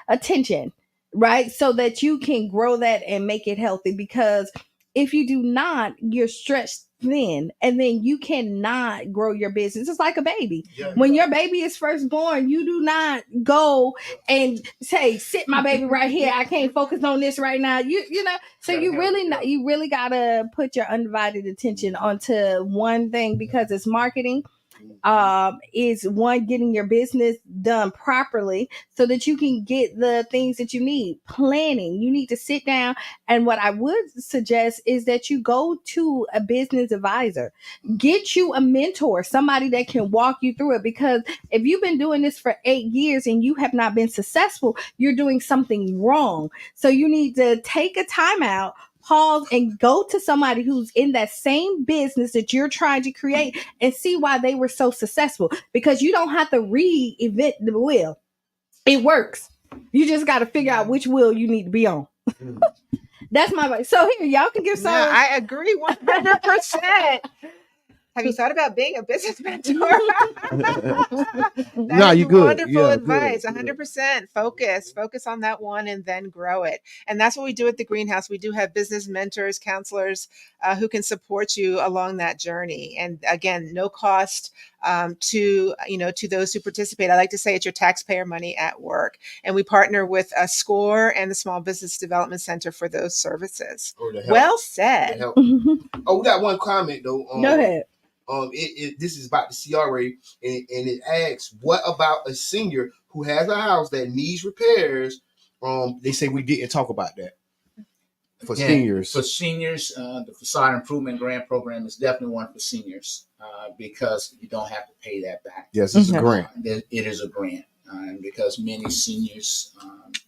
attention, right? So that you can grow that and make it healthy. Because if you do not, you're stretched thin, and then you cannot grow your business. It's like a baby. When your baby is first born, you do not go and say, sit my baby right here. I can't focus on this right now. You know, so you really gotta put your undivided attention onto one thing, because it's marketing. Is one, getting your business done properly so that you can get the things that you need. Planning, you need to sit down, and what I would suggest is that you go to a business advisor, get you a mentor, somebody that can walk you through it. Because if you've been doing this for 8 years and you have not been successful, you're doing something wrong. So you need to take a time out, pause, and go to somebody who's in that same business that you're trying to create and see why they were so successful. Because you don't have to reinvent the wheel. It works. You just got to figure out which wheel you need to be on. That's my advice. So here, y'all can give some. No, I agree 100%. Have you thought about being a business mentor? No, you good. Wonderful advice. 100%. Focus on that one and then grow it. And that's what we do at the greenhouse. We do have business mentors, counselors who can support you along that journey. And again, no cost to those who participate. I like to say it's your taxpayer money at work. And we partner with SCORE and the Small Business Development Center for those services. Well said. Oh, we got one comment though. Go ahead. This is about the CRA, and it asks, what about a senior who has a house that needs repairs? They say we didn't talk about that. For seniors. For seniors, the Facade Improvement Grant Program is definitely one for seniors because you don't have to pay that back. Yes, it's a grant. It is a grant. Because many seniors,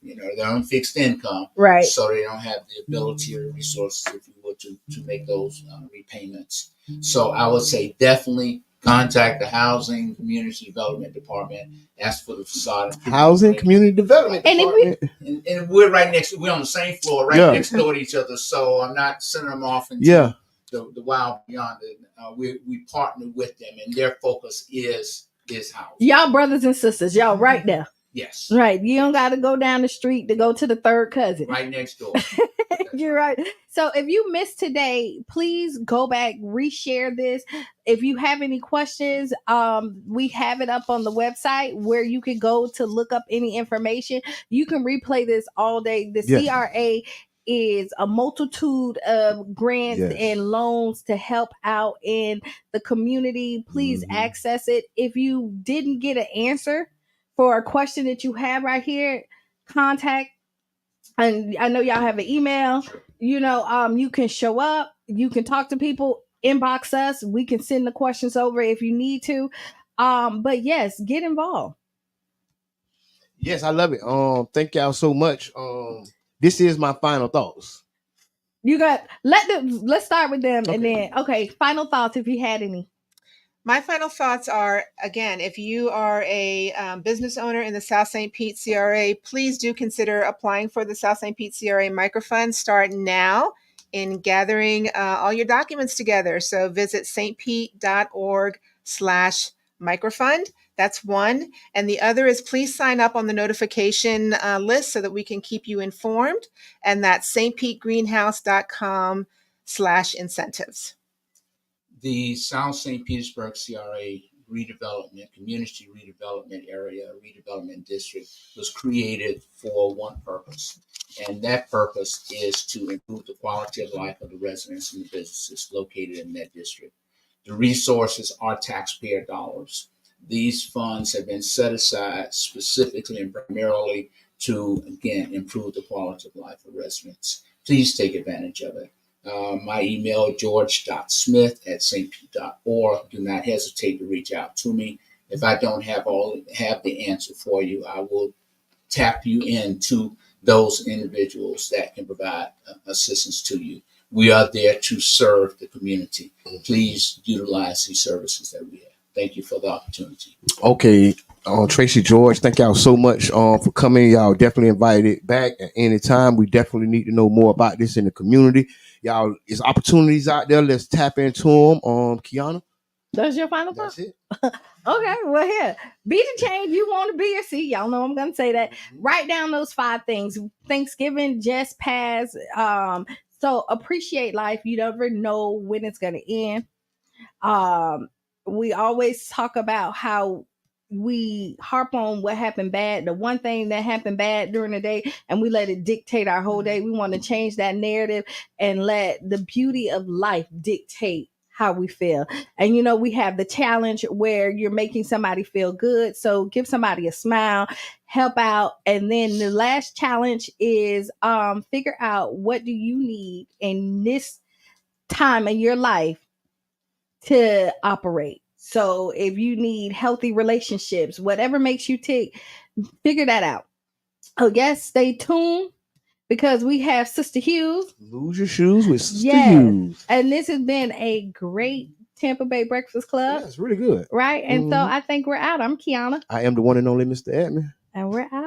they're on fixed income, right? So they don't have the ability or resources, if you will, to make those repayments. So I would say definitely contact the Housing Community Development Department. Ask for the Facade Housing Community Development Department. And we're right next. We're on the same floor, right next door to each other. So I'm not sending them off into the wild beyond. We partner with them, and their focus is housing. Y'all brothers and sisters, y'all right there. Yes. Right. You don't got to go down the street to go to the third cousin. Right next door. You're right. So if you missed today, please go back, reshare this. If you have any questions, we have it up on the website where you can go to look up any information. You can replay this all day. The CRA is a multitude of grants and loans to help out in the community. Please access it. If you didn't get an answer for a question that you have right here, contact. And I know y'all have an email. You can show up. You can talk to people. Inbox us. We can send the questions over if you need to. But yes, get involved. Yes, I love it. Thank y'all so much. This is my final thoughts. You got let's start with them, Okay. and then okay. Final thoughts, if you had any. My final thoughts are, again, if you are a business owner in the South St. Pete CRA, please do consider applying for the South St. Pete CRA Microfund. Start now in gathering all your documents together. So visit stpete.org/microfund. That's one. And the other is please sign up on the notification list so that we can keep you informed. And that's stpetegreenhouse.com/incentives. The South St. Petersburg CRA redevelopment, community redevelopment area, redevelopment district was created for one purpose. And that purpose is to improve the quality of life of the residents and the businesses located in that district. The resources are taxpayer dollars. These funds have been set aside specifically and primarily to, again, improve the quality of life of residents. Please take advantage of it. My email, george.smith@stpete.org. Do not hesitate to reach out to me. If I don't have the answer for you, I will tap you into those individuals that can provide assistance to you. We are there to serve the community. Please utilize these services that we have. Thank you for the opportunity. Okay. Tracy, George, thank y'all so much for coming. Y'all definitely invited back at any time. We definitely need to know more about this in the community. Y'all, there's opportunities out there. Let's tap into them. Qiana? That's your final thought? That's it. Okay, well, here, be the change you want to be or see. Y'all know I'm gonna say that. Write down those 5 things. Thanksgiving just passed. So appreciate life. You never know when it's gonna end. We always talk about how we harp on what happened bad, the one thing that happened bad during the day, and we let it dictate our whole day. We want to change that narrative and let the beauty of life dictate how we feel. And we have the challenge where you're making somebody feel good. So give somebody a smile, help out. And then the last challenge is figure out what do you need in this time in your life to operate. So if you need healthy relationships, whatever makes you tick, figure that out. Oh yes, stay tuned because we have Sister Hughes. Lose your shoes with Sister Hughes. And this has been a great Tampa Bay Breakfast Club. Yeah, it's really good. Right? And so I think we're out. I'm Qiana. I am the one and only Mr. Edmund. And we're out.